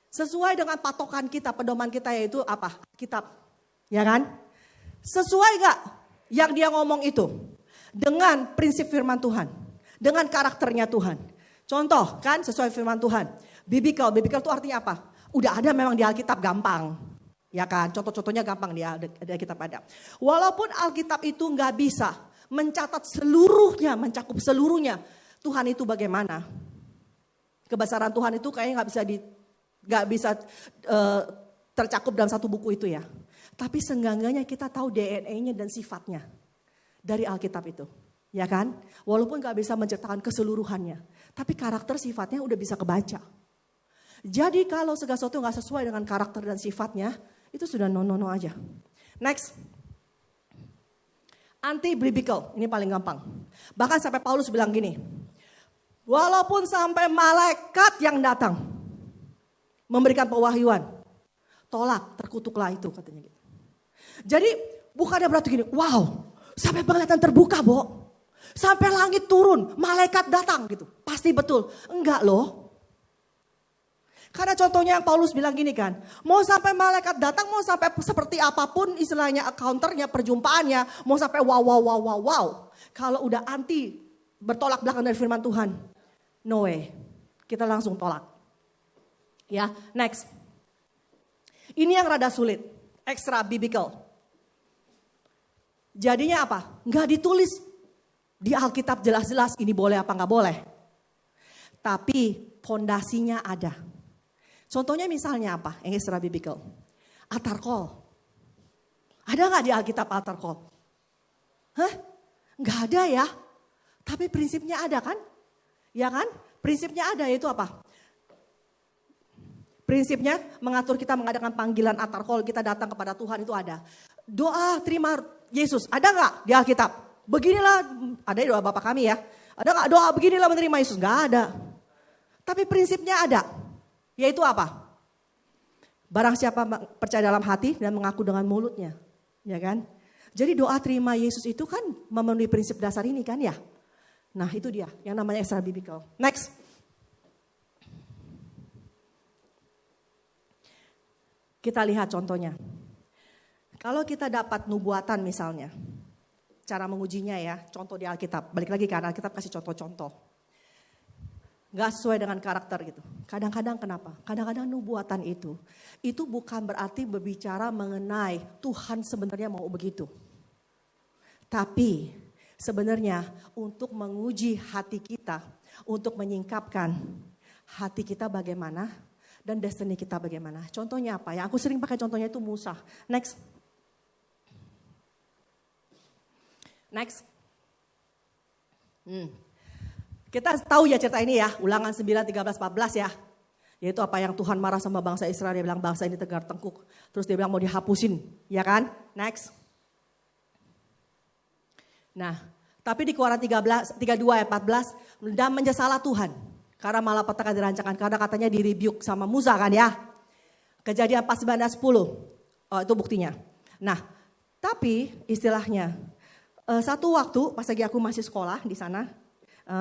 Speaker 1: Sesuai dengan patokan kita, pedoman kita yaitu apa? Kitab. Ya kan? Sesuai gak yang dia ngomong itu? Dengan prinsip firman Tuhan. Dengan karakternya Tuhan. Contoh kan sesuai firman Tuhan. Biblical itu artinya apa? Udah ada memang di Alkitab gampang. Ya kan? Contoh-contohnya gampang di Alkitab ada. Walaupun Alkitab itu gak bisa mencatat seluruhnya, mencakup seluruhnya. Tuhan itu bagaimana? Kebesaran Tuhan itu kayaknya gak bisa tercakup dalam satu buku itu ya. Tapi seenggaknya kita tahu DNA-nya dan sifatnya dari Alkitab itu. Ya kan? Walaupun gak bisa menceritakan keseluruhannya. Tapi karakter sifatnya udah bisa kebaca. Jadi kalau segala sesuatu gak sesuai dengan karakter dan sifatnya, itu sudah no aja. Next. Anti-biblical, ini paling gampang. Bahkan sampai Paulus bilang gini. Walaupun sampai malaikat yang datang memberikan pewahyuan, tolak, terkutuklah itu katanya gitu. Jadi bukannya berarti gini, wow, sampai penglihatan terbuka, Bo. Sampai langit turun, malaikat datang gitu. Pasti betul. Enggak loh. Karena contohnya yang Paulus bilang gini kan, mau sampai malaikat datang, mau sampai seperti apapun istilahnya counternya, perjumpaannya, mau sampai wow. Kalau udah anti, bertolak belakang dari firman Tuhan, no way. Kita langsung tolak. Ya, next. Ini yang rada sulit, extra biblical. Jadinya apa? Nggak ditulis di Alkitab jelas-jelas ini boleh apa nggak boleh. Tapi fondasinya ada. Contohnya misalnya apa? Yang extra biblical. Altar call. Ada nggak di Alkitab altar call? Hah? Nggak ada ya. Tapi prinsipnya ada kan? Ya kan? Prinsipnya ada yaitu apa? Prinsipnya mengatur kita mengadakan panggilan altar call, kita datang kepada Tuhan itu ada. Doa terima Yesus, ada gak di Alkitab? Beginilah, ada doa Bapak kami ya. Ada gak doa beginilah menerima Yesus? Gak ada. Tapi prinsipnya ada, yaitu apa? Barang siapa percaya dalam hati dan mengaku dengan mulutnya. Ya kan? Jadi doa terima Yesus itu kan memenuhi prinsip dasar ini kan ya. Nah itu dia, yang namanya extra biblical. Next. Kita lihat contohnya. Kalau kita dapat nubuatan misalnya, cara mengujinya ya, contoh di Alkitab. Balik lagi kan Alkitab kasih contoh-contoh. Gak sesuai dengan karakter gitu. Kadang-kadang kenapa? Kadang-kadang nubuatan itu bukan berarti berbicara mengenai Tuhan sebenarnya mau begitu. Tapi sebenarnya untuk menguji hati kita, untuk menyingkapkan hati kita bagaimana, dan destiny kita bagaimana. Contohnya apa ya? Aku sering pakai contohnya itu Musa. Next. Kita tahu ya cerita ini ya. Ulangan 9, 13, 14 ya. Yaitu apa yang Tuhan marah sama bangsa Israel. Dia bilang bangsa ini tegar tengkuk. Terus dia bilang mau dihapusin. Ya kan? Next. Nah, tapi di Keluaran 32 ayat 14. Dan menyesalah Tuhan. Karena malapetaka dirancangkan. Karena katanya di-rebuke sama Musa kan ya. Kejadian 49 ayat 10. Oh, itu buktinya. Nah, tapi istilahnya. Satu waktu pas lagi aku masih sekolah di sana.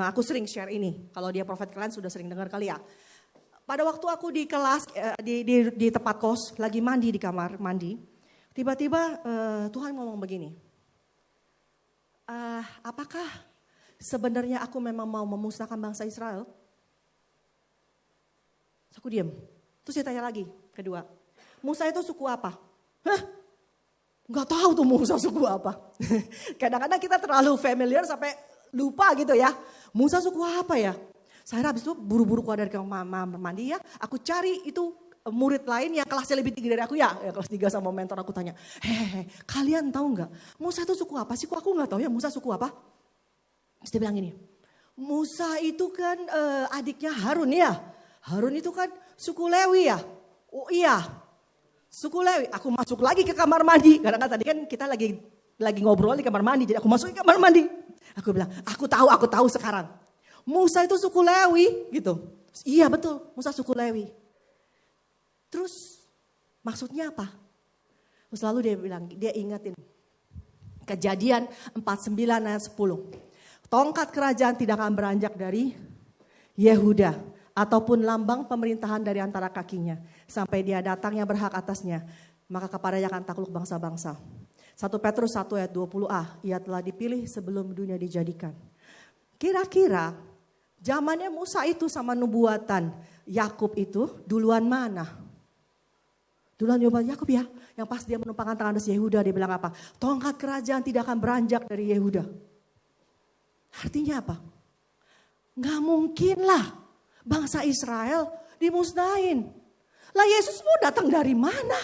Speaker 1: Aku sering share ini. Kalau dia Prophet kalian sudah sering dengar kali ya. Pada waktu aku di kelas, di tempat kos, lagi mandi di kamar mandi, tiba-tiba Tuhan ngomong begini, apakah sebenarnya aku memang mau memusnahkan bangsa Israel? Terus aku diam. Terus dia tanya lagi, kedua, Musa itu suku apa? Hah? Gak tahu tuh Musa suku apa. Kadang-kadang kita terlalu familiar sampai lupa gitu ya. Musa suku apa ya? Saya habis itu buru-buru keluar dari kamar mandi ya. Aku cari itu murid lain yang kelasnya lebih tinggi dari aku ya. Kelas 3 sama mentor aku tanya. Kalian tahu gak? Musa itu suku apa sih? Kok aku gak tahu ya Musa suku apa? Terus dia bilang gini. Musa itu kan adiknya Harun ya. Harun itu kan suku Lewi ya. Oh iya. Suku Lewi. Aku masuk lagi ke kamar mandi. Karena tadi kan kita lagi ngobrol di kamar mandi. Jadi aku masuk ke kamar mandi. Aku bilang, aku tahu sekarang. Musa itu suku Lewi gitu. Iya betul, Musa suku Lewi. Terus maksudnya apa? Terus lalu dia bilang, dia ingetin. Kejadian 49 ayat 10. Tongkat kerajaan tidak akan beranjak dari Yehuda. Ataupun lambang pemerintahan dari antara kakinya. Sampai dia datang yang berhak atasnya. Maka kepadanya akan takluk bangsa-bangsa. 1 Petrus 1 ayat 20a. Ia telah dipilih sebelum dunia dijadikan. Kira-kira zamannya Musa itu sama nubuatan Yakub itu duluan mana? Duluan nubuatan Yakub ya. Yang pas dia menumpangkan tangan atas Yehuda dia bilang apa? Tongkat kerajaan tidak akan beranjak dari Yehuda. Artinya apa? Gak mungkin lah bangsa Israel dimusnahin. Lah Yesus mau datang dari mana?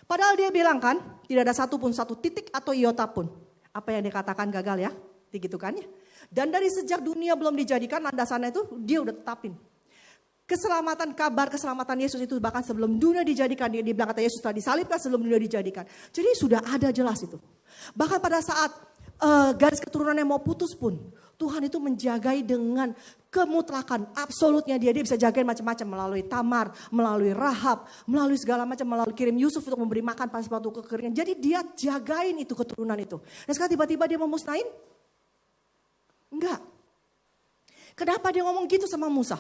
Speaker 1: Padahal dia bilang kan tidak ada satu titik atau iota pun. Apa yang dikatakan gagal ya? Begitu kan ya? Dan dari sejak dunia belum dijadikan landasannya itu dia udah tetapin. Kabar keselamatan Yesus itu bahkan sebelum dunia dijadikan. Dia bilang kata Yesus telah disalibkan sebelum dunia dijadikan. Jadi sudah ada jelas itu. Bahkan pada saat garis keturunan yang mau putus pun. Tuhan itu menjagai dengan kemutlakan. Absolutnya dia bisa jagain macam-macam. Melalui Tamar, melalui Rahab, melalui segala macam. Melalui kirim Yusuf untuk memberi makan pada suatu kekeringan. Jadi dia jagain itu keturunan itu. Dan sekarang tiba-tiba dia memusnahin. Enggak. Kenapa dia ngomong gitu sama Musa?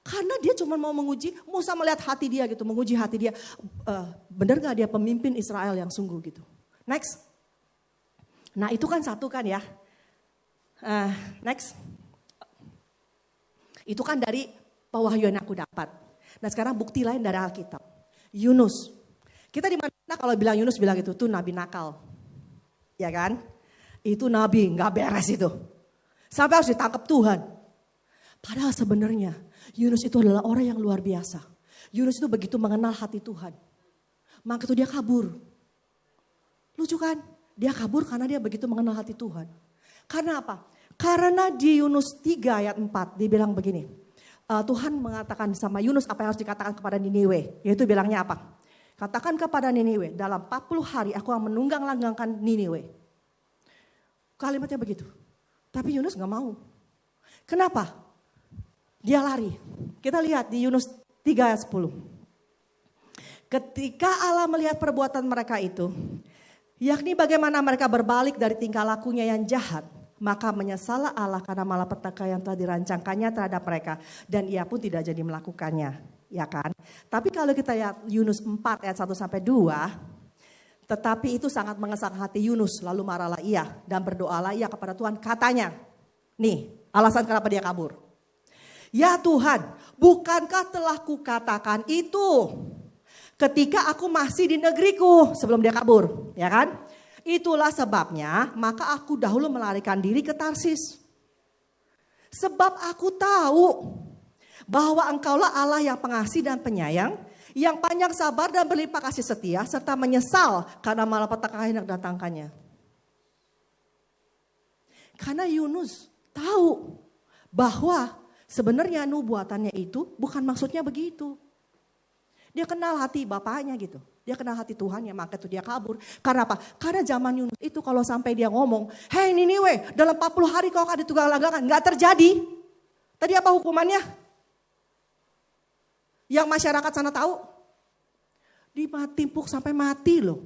Speaker 1: Karena dia cuma mau menguji, Musa melihat hati dia gitu, menguji hati dia. Benar gak dia pemimpin Israel yang sungguh gitu. Next. Nah itu kan satu kan ya. Next. Itu kan dari pewahyuan yang aku dapat. Nah sekarang bukti lain dari Alkitab. Yunus. Kita di mana kalau bilang Yunus bilang itu tuh nabi nakal. Ya kan? Itu nabi, gak beres itu. Sampai harus ditangkap Tuhan. Padahal sebenarnya Yunus itu adalah orang yang luar biasa. Yunus itu begitu mengenal hati Tuhan. Maka itu dia kabur. Lucu kan? Dia kabur karena dia begitu mengenal hati Tuhan. Karena apa? Karena di Yunus 3 ayat 4 dia bilang begini. Tuhan mengatakan sama Yunus apa yang harus dikatakan kepada Niniwe. Yaitu bilangnya apa? Katakan kepada Niniwe dalam 40 hari aku akan menunggang-langgangkan Niniwe. Kalimatnya begitu. Tapi Yunus gak mau. Kenapa? Dia lari. Kita lihat di Yunus 3 ayat 10. Ketika Allah melihat perbuatan mereka itu, yakni bagaimana mereka berbalik dari tingkah lakunya yang jahat, maka menyesallah Allah karena malapetaka yang telah dirancangkannya terhadap mereka. Dan ia pun tidak jadi melakukannya. Ya kan? Tapi kalau kita lihat Yunus 4 ayat 1-2, tetapi itu sangat mengesak hati Yunus, lalu marahlah ia dan berdoalah ia kepada Tuhan. Katanya, nih alasan kenapa dia kabur. Ya Tuhan, bukankah telah kukatakan itu ketika aku masih di negeriku sebelum dia kabur, ya kan? Itulah sebabnya maka aku dahulu melarikan diri ke Tarsis. Sebab aku tahu bahwa engkaulah Allah yang pengasih dan penyayang, yang panjang sabar dan berlimpah kasih setia, serta menyesal karena malapetaka hendak datangkannya. Karena Yunus tahu bahwa sebenarnya nubuatannya itu bukan maksudnya begitu. Dia kenal hati bapaknya gitu. Dia kenal hati Tuhan ya, maka itu dia kabur. Karena apa? Karena zaman Yunus itu kalau sampai dia ngomong, hei Niniwe dalam 40 hari kau akan ditunggang-langgangkan. Gak terjadi. Tadi apa hukumannya? Yang masyarakat sana tahu, ditimpuk sampai mati loh.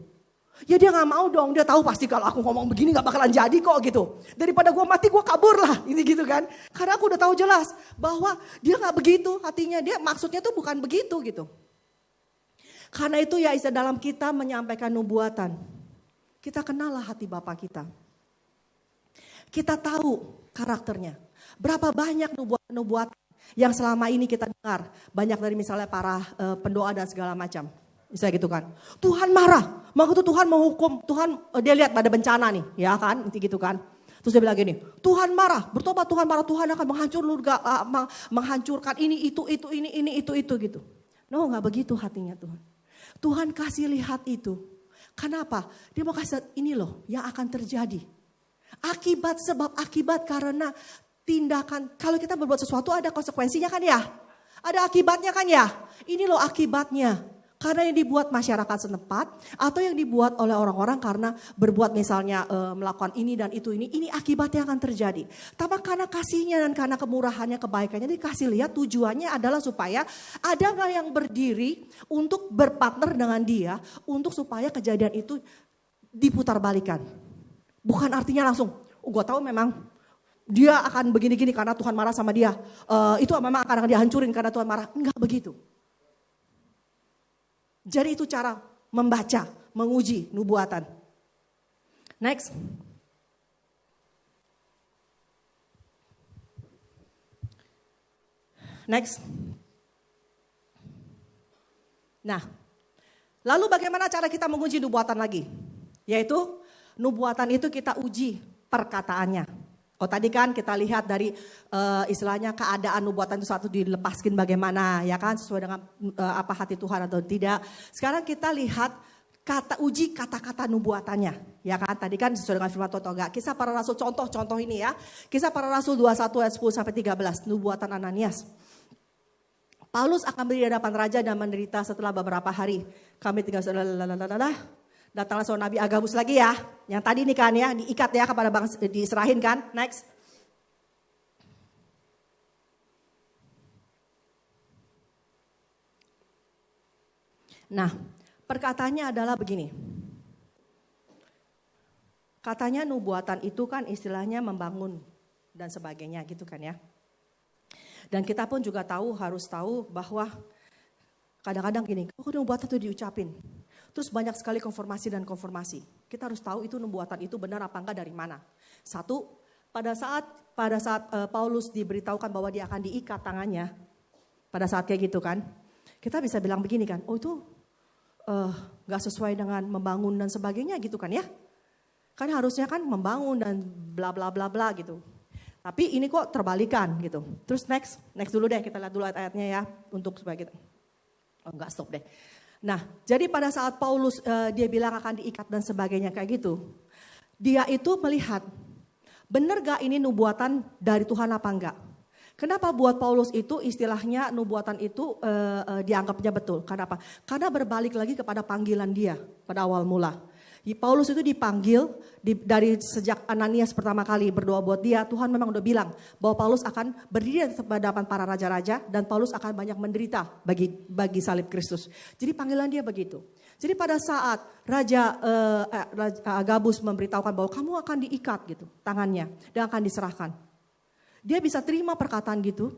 Speaker 1: Ya dia gak mau dong, dia tahu pasti kalau aku ngomong begini gak bakalan jadi kok gitu. Daripada gue mati gue kabur lah, ini gitu kan. Karena aku udah tahu jelas bahwa dia gak begitu hatinya, dia maksudnya tuh bukan begitu gitu. Karena itu ya dalam kita menyampaikan nubuatan, kita kenallah hati Bapa kita. Kita tahu karakternya. Berapa banyak nubuatan yang selama ini kita dengar. Banyak dari misalnya para pendoa dan segala macam. Misalnya gitu kan. Tuhan marah. Maka itu Tuhan menghukum. Tuhan dia lihat pada bencana nih. Ya kan. Gitu kan. Terus dia bilang gini. Tuhan marah. Bertobat Tuhan marah. Tuhan akan menghancurkan ini itu gitu. No, gak begitu hatinya Tuhan. Tuhan kasih lihat itu. Kenapa? Dia mau kasih ini loh yang akan terjadi. Sebab akibat karena tindakan. Kalau kita berbuat sesuatu ada konsekuensinya kan ya. Ada akibatnya kan ya. Ini loh akibatnya. Karena yang dibuat masyarakat setempat atau yang dibuat oleh orang-orang karena berbuat misalnya melakukan ini dan itu ini akibatnya akan terjadi. Tapi karena kasihnya dan karena kemurahannya, kebaikannya dikasih lihat tujuannya adalah supaya ada nggak yang berdiri untuk berpartner dengan dia untuk supaya kejadian itu diputar-balikan. Bukan artinya langsung, gue tahu memang dia akan begini-gini karena Tuhan marah sama dia. Itu memang akan dihancurin karena Tuhan marah. Enggak begitu. Jadi itu cara membaca, menguji nubuatan. Next. Nah, lalu bagaimana cara kita menguji nubuatan lagi? Yaitu nubuatan itu kita uji perkataannya. Oh tadi kan kita lihat dari istilahnya keadaan nubuatan itu satu dilepaskan bagaimana ya kan sesuai dengan apa hati Tuhan atau tidak. Sekarang kita lihat uji kata-kata nubuatannya ya kan. Tadi kan sesuai dengan firman Tuhan atau enggak. Kisah para Rasul contoh ini ya. Kisah para Rasul 21 ayat 10 sampai 13 nubuatan Ananias. Paulus akan berdiri di hadapan raja dan menderita setelah beberapa hari. Kami tinggal datanglah seorang Nabi Agabus lagi ya. Yang tadi ini kan ya, diikat ya kepada bangsa, diserahin kan. Next. Nah, perkataannya adalah begini. Katanya nubuatan itu kan istilahnya membangun dan sebagainya gitu kan ya. Dan kita pun juga harus tahu bahwa kadang-kadang gini, nubuatan itu diucapin. Terus banyak sekali konfirmasi dan konfirmasi. Kita harus tahu itu nubuatan itu benar apa enggak dari mana. Satu, pada saat Paulus diberitahukan bahwa dia akan diikat tangannya, pada saat kayak gitu kan, kita bisa bilang begini kan, oh itu enggak sesuai dengan membangun dan sebagainya gitu kan ya. Kan harusnya kan membangun dan bla bla bla bla gitu. Tapi ini kok terbalikan gitu. Terus next dulu deh, kita lihat dulu ayat-ayatnya ya untuk supaya kita. Oh enggak, stop deh. Nah, jadi pada saat Paulus dia bilang akan diikat dan sebagainya kayak gitu. Dia itu melihat, benar gak ini nubuatan dari Tuhan apa enggak? Kenapa buat Paulus itu istilahnya nubuatan itu dianggapnya betul? Kenapa? Karena berbalik lagi kepada panggilan dia pada awal mula. Paulus itu dipanggil dari sejak Ananias pertama kali berdoa buat dia, Tuhan memang udah bilang bahwa Paulus akan berdiri di hadapan para raja-raja dan Paulus akan banyak menderita bagi salib Kristus. Jadi panggilan dia begitu. Jadi pada saat Raja Agabus memberitahukan bahwa kamu akan diikat gitu tangannya dan akan diserahkan. Dia bisa terima perkataan gitu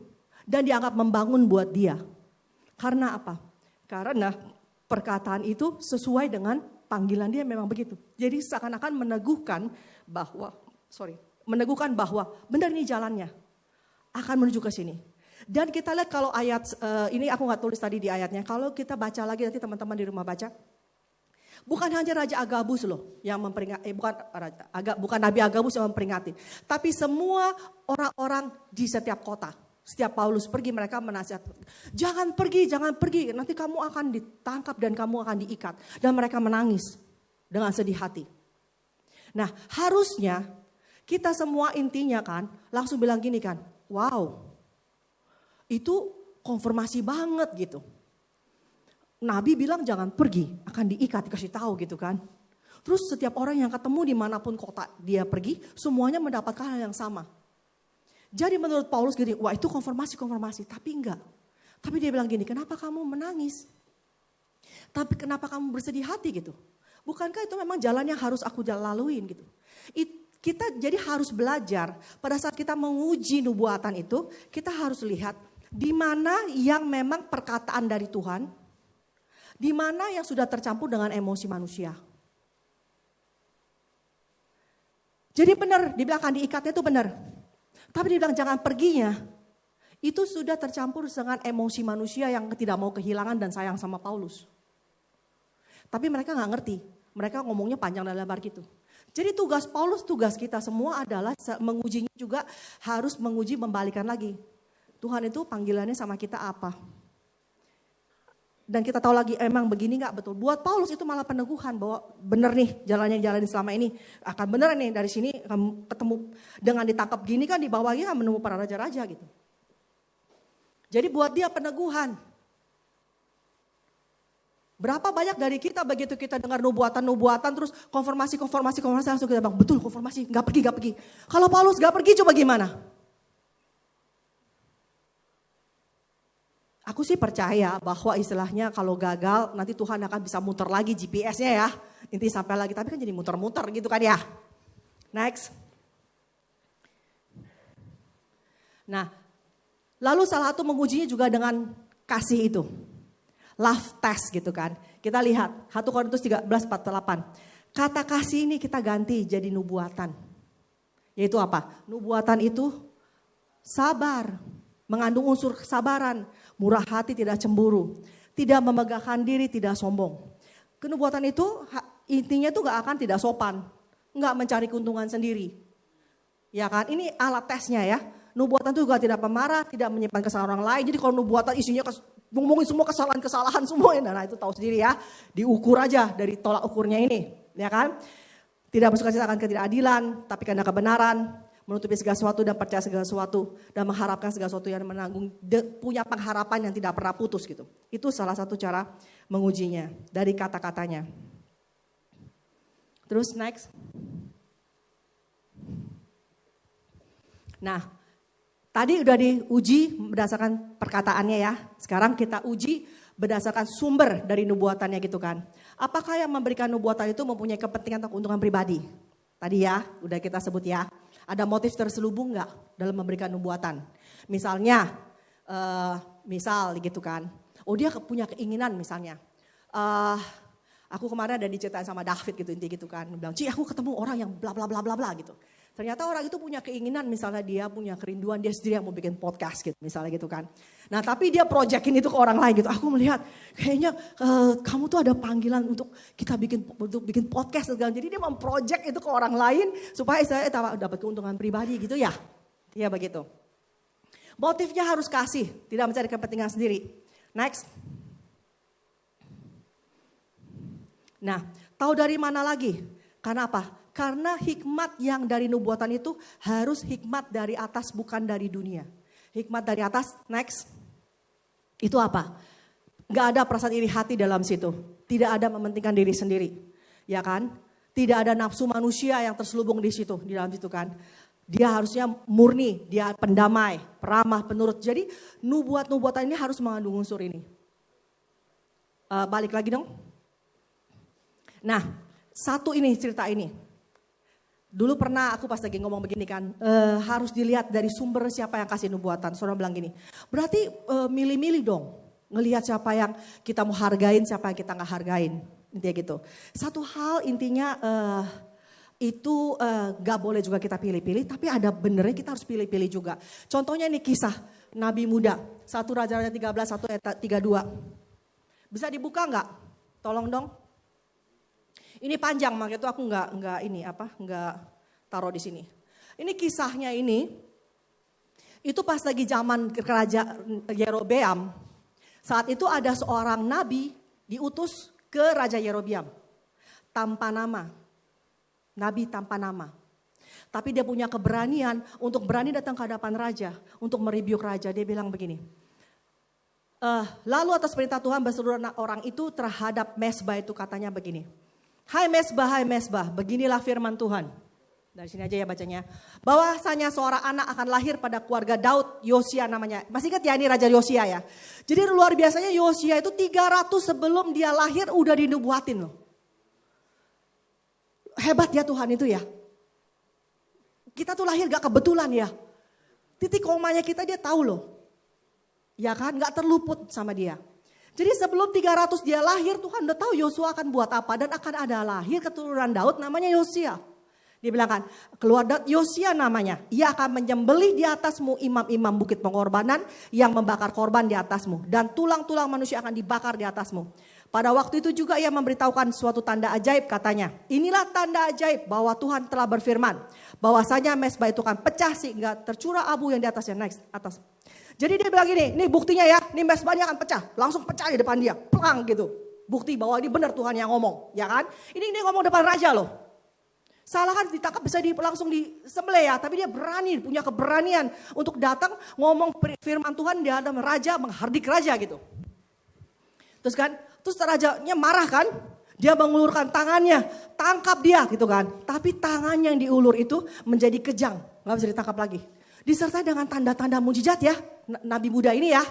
Speaker 1: dan dianggap membangun buat dia. Karena apa? Karena perkataan itu sesuai dengan panggilan dia memang begitu. Jadi seakan-akan meneguhkan bahwa benar ini jalannya akan menuju ke sini. Dan kita lihat kalau ayat ini aku nggak tulis tadi di ayatnya. Kalau kita baca lagi nanti teman-teman di rumah baca. Bukan hanya Raja Agabus loh yang memperingati, bukan Nabi Agabus yang memperingati, tapi semua orang-orang di setiap kota. Setiap Paulus pergi mereka menasihat, jangan pergi, nanti kamu akan ditangkap dan kamu akan diikat. Dan mereka menangis dengan sedih hati. Nah harusnya kita semua intinya kan langsung bilang gini kan, wow itu konfirmasi banget gitu. Nabi bilang jangan pergi, akan diikat, dikasih tahu gitu kan. Terus setiap orang yang ketemu dimanapun kota dia pergi, semuanya mendapatkan hal yang sama. Jadi menurut Paulus gini, wah itu konfirmasi, tapi enggak. Tapi dia bilang gini, kenapa kamu menangis? Tapi kenapa kamu bersedih hati gitu? Bukankah itu memang jalan yang harus aku laluin gitu. Kita jadi harus belajar pada saat kita menguji nubuatan itu, kita harus lihat di mana yang memang perkataan dari Tuhan, di mana yang sudah tercampur dengan emosi manusia. Jadi benar, dibilang akan diikatnya itu benar. Tapi dibilang jangan perginya, itu sudah tercampur dengan emosi manusia yang tidak mau kehilangan dan sayang sama Paulus. Tapi mereka gak ngerti, mereka ngomongnya panjang dan lebar gitu. Jadi tugas Paulus, tugas kita semua adalah mengujinya juga harus menguji membalikan lagi. Tuhan itu panggilannya sama kita apa? Dan kita tahu lagi emang begini gak betul. Buat Paulus itu malah peneguhan bahwa bener nih jalannya jalanin selama ini. Akan bener nih dari sini ketemu dengan ditangkap gini kan di bawahnya menemu para raja-raja gitu. Jadi buat dia peneguhan. Berapa banyak dari kita begitu kita dengar nubuatan terus konfirmasi langsung kita bilang betul konfirmasi gak pergi. Kalau Paulus gak pergi coba gimana? Aku sih percaya bahwa istilahnya kalau gagal nanti Tuhan akan bisa muter lagi GPS-nya ya. Inti sampai lagi tapi kan jadi muter-muter gitu kan ya. Next. Nah lalu salah satu mengujinya juga dengan kasih itu. Love test gitu kan. Kita lihat 1 Korintus 13:48. Kata kasih ini kita ganti jadi nubuatan. Yaitu apa? Nubuatan itu sabar. Mengandung unsur kesabaran. Murah hati, tidak cemburu. Tidak memegahkan diri, tidak sombong. Kenubuatan itu intinya tuh gak akan tidak sopan. Gak mencari keuntungan sendiri. Ya kan? Ini alat tesnya ya. Nubuatan itu juga tidak pemarah, tidak menyimpan kesalahan orang lain. Jadi kalau nubuatan isinya ngomongin semua kesalahan semua, nah itu tahu sendiri ya. Diukur aja dari tolak ukurnya ini, ya kan? Tidak bersuka cita akan ketidakadilan, tapi karena kebenaran, menutupi segala sesuatu dan percaya segala sesuatu, dan mengharapkan segala sesuatu yang menanggung, punya pengharapan yang tidak pernah putus gitu. Itu salah satu cara mengujinya dari kata-katanya. Terus next. Nah, tadi udah diuji berdasarkan perkataannya ya. Sekarang kita uji berdasarkan sumber dari nubuatannya gitu kan. Apakah yang memberikan nubuatan itu mempunyai kepentingan atau keuntungan pribadi? Tadi ya, udah kita sebut ya. Ada motif terselubung gak dalam memberikan nubuatan? Misalnya, misal gitu kan. Oh dia punya keinginan misalnya. Aku kemarin ada diceritain sama David gitu inti gitu kan. Dia bilang, aku ketemu orang yang bla bla bla bla bla gitu. Ternyata orang itu punya keinginan misalnya dia punya kerinduan dia sendiri yang mau bikin podcast gitu misalnya gitu kan. Nah tapi dia projectin itu ke orang lain gitu. Aku melihat kayaknya kamu tuh ada panggilan untuk kita bikin podcast gitu. Jadi dia memproject itu ke orang lain supaya saya dapat keuntungan pribadi gitu ya. Iya begitu. Motifnya harus kasih, tidak mencari kepentingan sendiri. Next. Nah tahu dari mana lagi? Karena apa? Karena hikmat yang dari nubuatan itu harus hikmat dari atas bukan dari dunia. Hikmat dari atas, next. Itu apa? Gak ada perasaan iri hati dalam situ. Tidak ada mementingkan diri sendiri. Ya kan? Tidak ada nafsu manusia yang terselubung di situ, di dalam situ kan. Dia harusnya murni, dia pendamai, peramah, penurut. Jadi nubuatan ini harus mengandung unsur ini. Balik lagi dong. Nah, satu ini cerita ini. Dulu pernah aku pas lagi ngomong begini kan, harus dilihat dari sumber siapa yang kasih nubuatan. Saudara bilang gini, berarti milih-milih dong. Ngelihat siapa yang kita mau hargain, siapa yang kita gak hargain. Intinya gitu. Satu hal intinya itu gak boleh juga kita pilih-pilih, tapi ada benernya kita harus pilih-pilih juga. Contohnya ini kisah Nabi muda, 1 Raja-Raja 13, 1 ayat 32. Bisa dibuka gak? Tolong dong. Ini panjang, makanya itu aku nggak taruh di sini. Ini kisahnya ini, itu pas lagi zaman kerajaan Yerobeam. Saat itu ada seorang nabi diutus ke Raja Yerobeam tanpa nama, nabi tanpa nama. Tapi dia punya keberanian untuk berani datang ke hadapan raja, untuk merebuke raja. Dia bilang begini. Lalu atas perintah Tuhan berseluruh orang itu terhadap Mesbah itu katanya begini. Hai Mesbah, beginilah firman Tuhan. Dari sini aja ya bacanya. Bahwasanya seorang anak akan lahir pada keluarga Daud, Yosia namanya. Masih ingat ya ini Raja Yosia ya. Jadi luar biasanya Yosia itu 300 sebelum dia lahir udah dinubuatin loh. Hebat ya Tuhan itu ya. Kita tuh lahir gak kebetulan ya. Titik komanya kita dia tahu loh. Ya kan, gak terluput sama dia. Jadi sebelum 300 dia lahir, Tuhan udah tahu Yosua akan buat apa. Dan akan ada lahir keturunan Daud namanya Yosia. Dia bilang kan, keluar Yosia namanya. Ia akan menyembelih di atasmu imam-imam bukit pengorbanan yang membakar korban di atasmu. Dan tulang-tulang manusia akan dibakar di atasmu. Pada waktu itu juga ia memberitahukan suatu tanda ajaib katanya. Inilah tanda ajaib bahwa Tuhan telah berfirman. Bahwasanya mezbah itu akan pecah sehingga tercurah abu yang di atasnya. Next, atas. Jadi dia bilang gini, nih buktinya ya, nih mezbahnya akan pecah. Langsung pecah di depan dia, plang gitu. Bukti bahwa ini benar Tuhan yang ngomong, ya kan. Ini ngomong depan raja loh. Salah kan ditangkap bisa langsung disembelih ya. Tapi dia berani, punya keberanian untuk datang ngomong firman Tuhan di hadapan raja, menghardik raja gitu. Terus rajanya marah kan. Dia mengulurkan tangannya, tangkap dia gitu kan. Tapi tangan yang diulur itu menjadi kejang, gak bisa ditangkap lagi. Disertai dengan tanda-tanda mujizat ya, Nabi muda ini ya.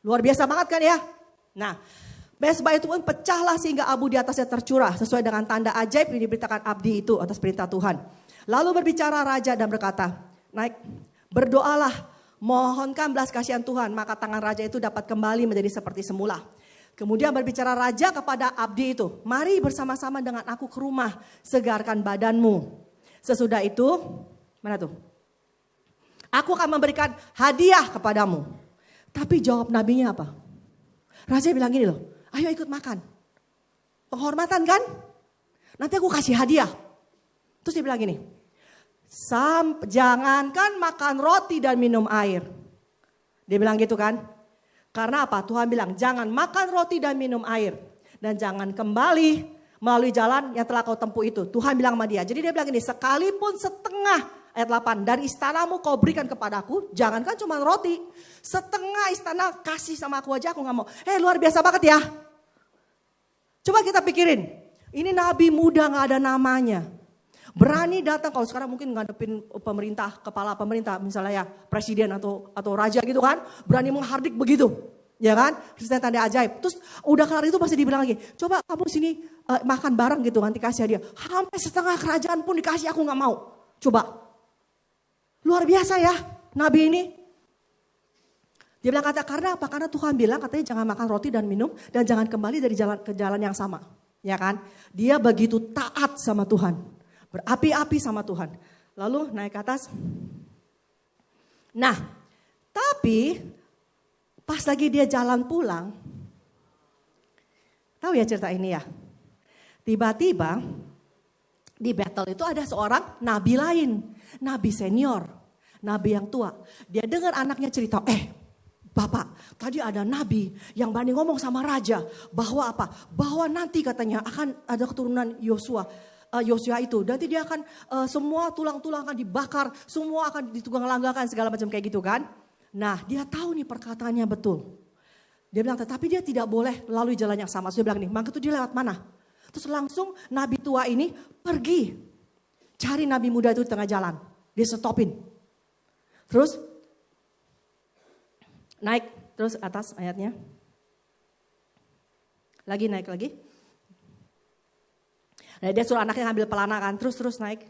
Speaker 1: Luar biasa banget kan ya. Nah, mezbah itu pun pecahlah sehingga abu di atasnya tercurah sesuai dengan tanda ajaib yang diberitakan abdi itu atas perintah Tuhan. Lalu berbicara raja dan berkata, naik berdoalah, mohonkan belas kasihan Tuhan, maka tangan raja itu dapat kembali menjadi seperti semula. Kemudian berbicara raja kepada abdi itu, mari bersama-sama dengan aku ke rumah, segarkan badanmu. Sesudah itu, mana tuh? Aku akan memberikan hadiah kepadamu. Tapi jawab nabinya apa? Raja bilang gini loh, ayo ikut makan. Penghormatan kan? Nanti aku kasih hadiah. Terus dia bilang gini, jangankan makan roti dan minum air. Dia bilang gitu kan? Karena apa? Tuhan bilang jangan makan roti dan minum air. Dan jangan kembali melalui jalan yang telah kau tempuh itu. Tuhan bilang sama dia. Jadi dia bilang gini, sekalipun setengah. Ayat 8, dari istanamu kau berikan kepadaku, jangankan cuma roti. Setengah istana kasih sama aku aja, aku gak mau. Luar biasa banget ya. Coba kita pikirin, ini nabi muda gak ada namanya. Berani datang, kalau sekarang mungkin ngadepin pemerintah, kepala pemerintah, misalnya ya presiden atau raja gitu kan. Berani menghardik begitu, ya kan. Terus tanda ajaib. Terus udah kelar itu pasti dibilang lagi, coba kamu sini makan bareng gitu, nanti kasih hadiah. Sampai setengah kerajaan pun dikasih, aku gak mau. Coba. Luar biasa ya nabi ini. Dia bilang karena apa? Karena Tuhan bilang katanya jangan makan roti dan minum. Dan jangan kembali dari jalan ke jalan yang sama. Ya kan? Dia begitu taat sama Tuhan. Berapi-api sama Tuhan. Lalu naik ke atas. Nah, tapi pas lagi dia jalan pulang. Tahu ya cerita ini ya? Tiba-tiba di battle itu ada seorang nabi lain. Nabi senior, nabi yang tua. Dia dengar anaknya cerita, Bapak, tadi ada nabi yang berani ngomong sama raja bahwa apa? Bahwa nanti katanya akan ada keturunan Yosua itu. Nanti dia akan semua tulang-tulang akan dibakar, semua akan ditunggang-langgakan segala macam kayak gitu kan. Nah, dia tahu nih perkataannya betul. Dia bilang, tetapi dia tidak boleh lalui jalan yang sama. So, dia bilang nih, maka itu dia lewat mana? Terus langsung nabi tua ini pergi. Cari nabi muda itu di tengah jalan. Dia stopin. Terus naik. Terus atas ayatnya. Lagi naik lagi. Nah, dia suruh anaknya ngambil pelana kan. Terus naik.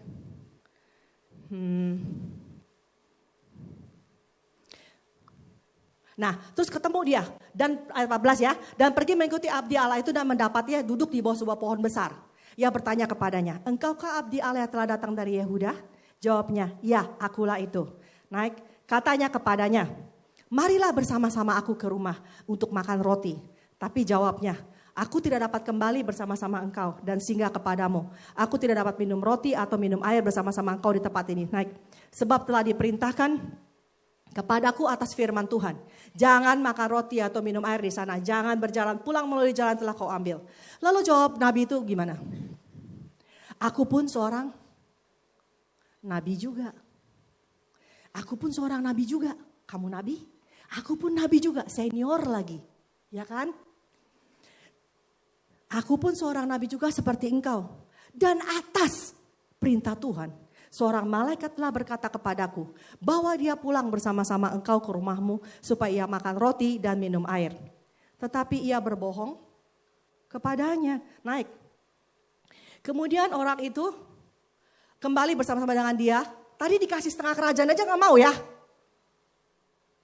Speaker 1: Nah, terus ketemu dia. Dan ayat 14 ya. Dan pergi mengikuti abdi Allah itu dan mendapatnya duduk di bawah sebuah pohon besar. Ia bertanya kepadanya, engkaukah abdi Allah yang telah datang dari Yehuda? Jawabnya, ya akulah itu. Naik, katanya kepadanya, marilah bersama-sama aku ke rumah untuk makan roti. Tapi jawabnya, aku tidak dapat kembali bersama-sama engkau dan singgah kepadamu. Aku tidak dapat minum roti atau minum air bersama-sama engkau di tempat ini. Naik, sebab telah diperintahkan kepadaku atas firman Tuhan. Jangan makan roti atau minum air di sana. Jangan berjalan pulang melalui jalan telah kau ambil. Lalu jawab nabi itu gimana? Aku pun seorang nabi juga. Aku pun seorang nabi juga. Kamu nabi? Aku pun nabi juga. Senior lagi. Ya kan? Aku pun seorang nabi juga seperti engkau. Dan atas perintah Tuhan. Seorang malaikat telah berkata kepadaku bahwa dia pulang bersama-sama engkau ke rumahmu supaya ia makan roti dan minum air. Tetapi ia berbohong kepadanya. Naik. Kemudian orang itu kembali bersama-sama dengan dia. Tadi dikasih setengah kerajaan aja gak mau ya.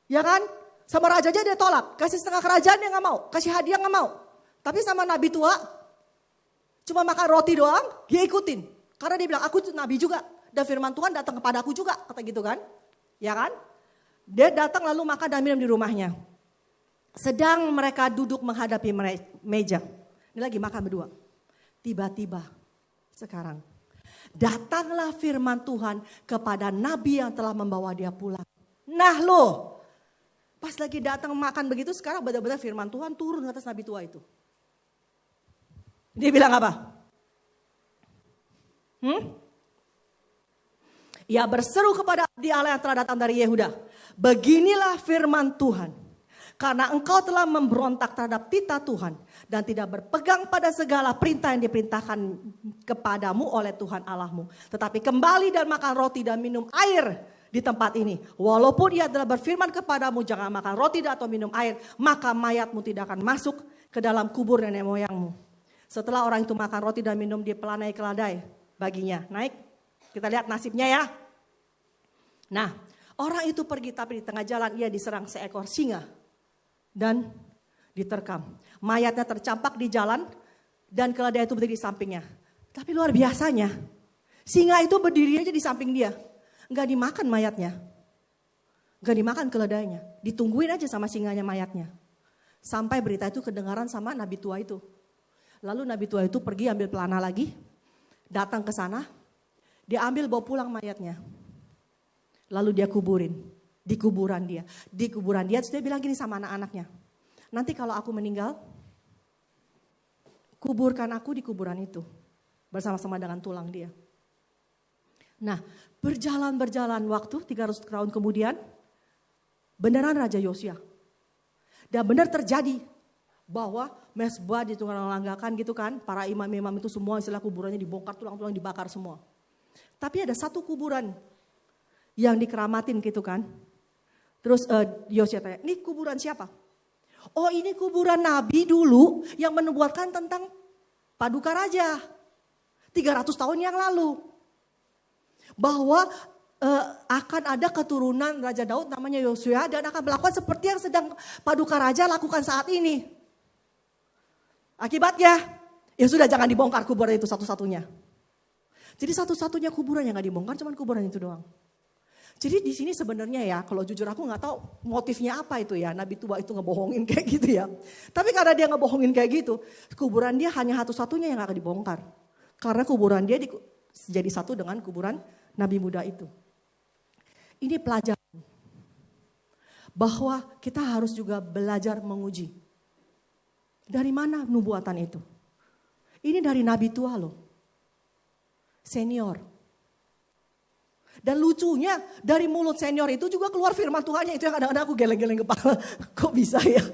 Speaker 1: Ya kan? Sama raja aja dia tolak. Kasih setengah kerajaan dia gak mau. Kasih hadiah gak mau. Tapi sama nabi tua, cuma makan roti doang, dia ikutin. Karena dia bilang, aku nabi juga. Dan firman Tuhan datang kepada aku juga. Kata gitu kan. Ya kan? Dia datang lalu makan dan minum di rumahnya. Sedang mereka duduk menghadapi meja. Ini lagi makan berdua. Tiba-tiba sekarang datanglah firman Tuhan kepada nabi yang telah membawa dia pulang. Nah loh, pas lagi datang makan begitu sekarang benar-benar firman Tuhan turun ke atas nabi tua itu. Dia bilang apa? Ia berseru kepada abdi Allah yang telah datang dari Yehuda. Beginilah firman Tuhan. Karena engkau telah memberontak terhadap titah Tuhan. Dan tidak berpegang pada segala perintah yang diperintahkan kepadamu oleh Tuhan Allahmu. Tetapi kembali dan makan roti dan minum air di tempat ini. Walaupun ia telah berfirman kepadamu jangan makan roti atau minum air. Maka mayatmu tidak akan masuk ke dalam kubur nenek moyangmu. Setelah orang itu makan roti dan minum di pelanai keledai baginya. Naik, kita lihat nasibnya ya. Nah, orang itu pergi tapi di tengah jalan ia diserang seekor singa. Dan diterkam. Mayatnya tercampak di jalan dan keledai itu berdiri di sampingnya. Tapi luar biasanya, singa itu berdiri aja di samping dia. Enggak dimakan mayatnya. Enggak dimakan keledainya. Ditungguin aja sama singanya mayatnya. Sampai berita itu kedengaran sama nabi tua itu. Lalu nabi tua itu pergi ambil pelana lagi. Datang ke sana. Dia ambil bawa pulang mayatnya. Lalu dia kuburin. Di kuburan dia. Di kuburan dia, terus dia bilang gini sama anak-anaknya. Nanti kalau aku meninggal, kuburkan aku di kuburan itu. Bersama-sama dengan tulang dia. Nah, berjalan waktu, 300 tahun kemudian, beneran Raja Yosia. Dan benar terjadi bahwa mesbah ditunggang-langgakan gitu kan. Para imam-imam itu semua istilah kuburannya dibongkar, tulang-tulang dibakar semua. Tapi ada satu kuburan yang dikeramatin gitu kan. Terus Yosia tanya, ini kuburan siapa? Oh ini kuburan Nabi dulu yang menubuatkan tentang Paduka Raja. 300 tahun yang lalu. Bahwa akan ada keturunan Raja Daud namanya Yosia dan akan melakukan seperti yang sedang Paduka Raja lakukan saat ini. Akibatnya, ya sudah jangan dibongkar kuburan itu satu-satunya. Jadi satu-satunya kuburan yang gak dibongkar cuma kuburan itu doang. Jadi di sini sebenarnya ya, kalau jujur aku nggak tahu motifnya apa itu ya, nabi tua itu ngebohongin kayak gitu ya. Tapi karena dia ngebohongin kayak gitu, kuburan dia hanya satu-satunya yang akan dibongkar. Karena kuburan dia jadi satu dengan kuburan nabi muda itu. Ini pelajaran bahwa kita harus juga belajar menguji. Dari mana nubuatan itu? Ini dari nabi tua loh, senior. Dan lucunya dari mulut senior itu juga keluar firman Tuhannya. Itu yang kadang-kadang aku geleng-geleng kepala. Kok bisa ya?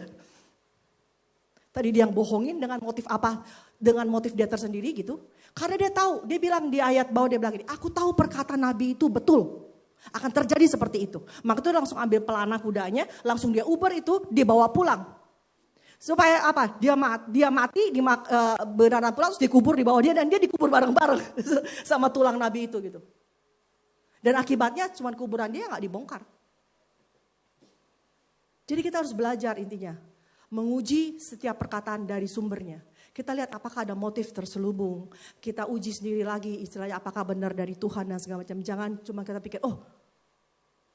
Speaker 1: Tadi dia yang bohongin dengan motif apa? Dengan motif dia tersendiri gitu. Karena dia tahu, dia bilang di ayat bawah dia bilang gini. Aku tahu perkataan Nabi itu betul. Akan terjadi seperti itu. Maka itu langsung ambil pelana kudanya. Langsung dia uber itu dibawa pulang. Supaya apa? Dia mati, beneran pulang terus dikubur di bawah dia. Dan dia dikubur bareng-bareng sama tulang Nabi itu gitu. Dan akibatnya cuma kuburan dia gak dibongkar. Jadi kita harus belajar intinya. Menguji setiap perkataan dari sumbernya. Kita lihat apakah ada motif terselubung. Kita uji sendiri lagi istilahnya apakah benar dari Tuhan dan segala macam. Jangan cuma kita pikir, oh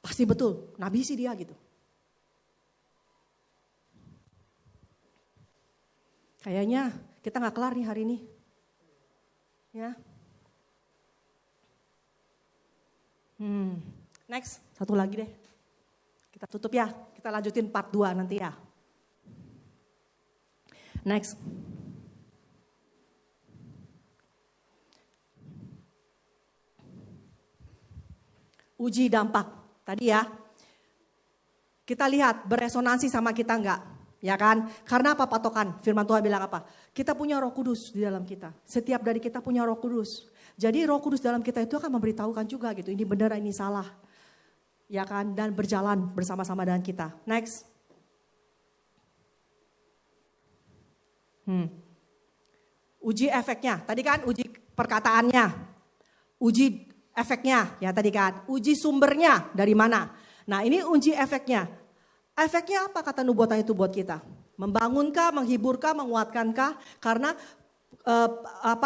Speaker 1: pasti betul, nabi sih dia gitu. Kayaknya kita gak kelar nih hari ini. Ya. Next, satu lagi deh. Kita tutup ya, kita lanjutin part 2 nanti ya. Next. Uji dampak, tadi ya. Kita lihat beresonansi sama kita enggak, ya kan? Karena apa patokan? Firman Tuhan bilang apa? Kita punya Roh Kudus di dalam kita. Setiap dari kita punya Roh Kudus. Jadi Roh Kudus dalam kita itu akan memberitahukan juga gitu. Ini benar, ini salah. Ya kan? Dan berjalan bersama-sama dengan kita. Next. Uji efeknya. Tadi kan uji
Speaker 2: perkataannya, uji efeknya, ya tadi kan, uji sumbernya dari mana. Nah ini uji efeknya. Efeknya apa kata nubuatan itu buat kita? Membangunkah, menghiburkah, menguatkankah? Karena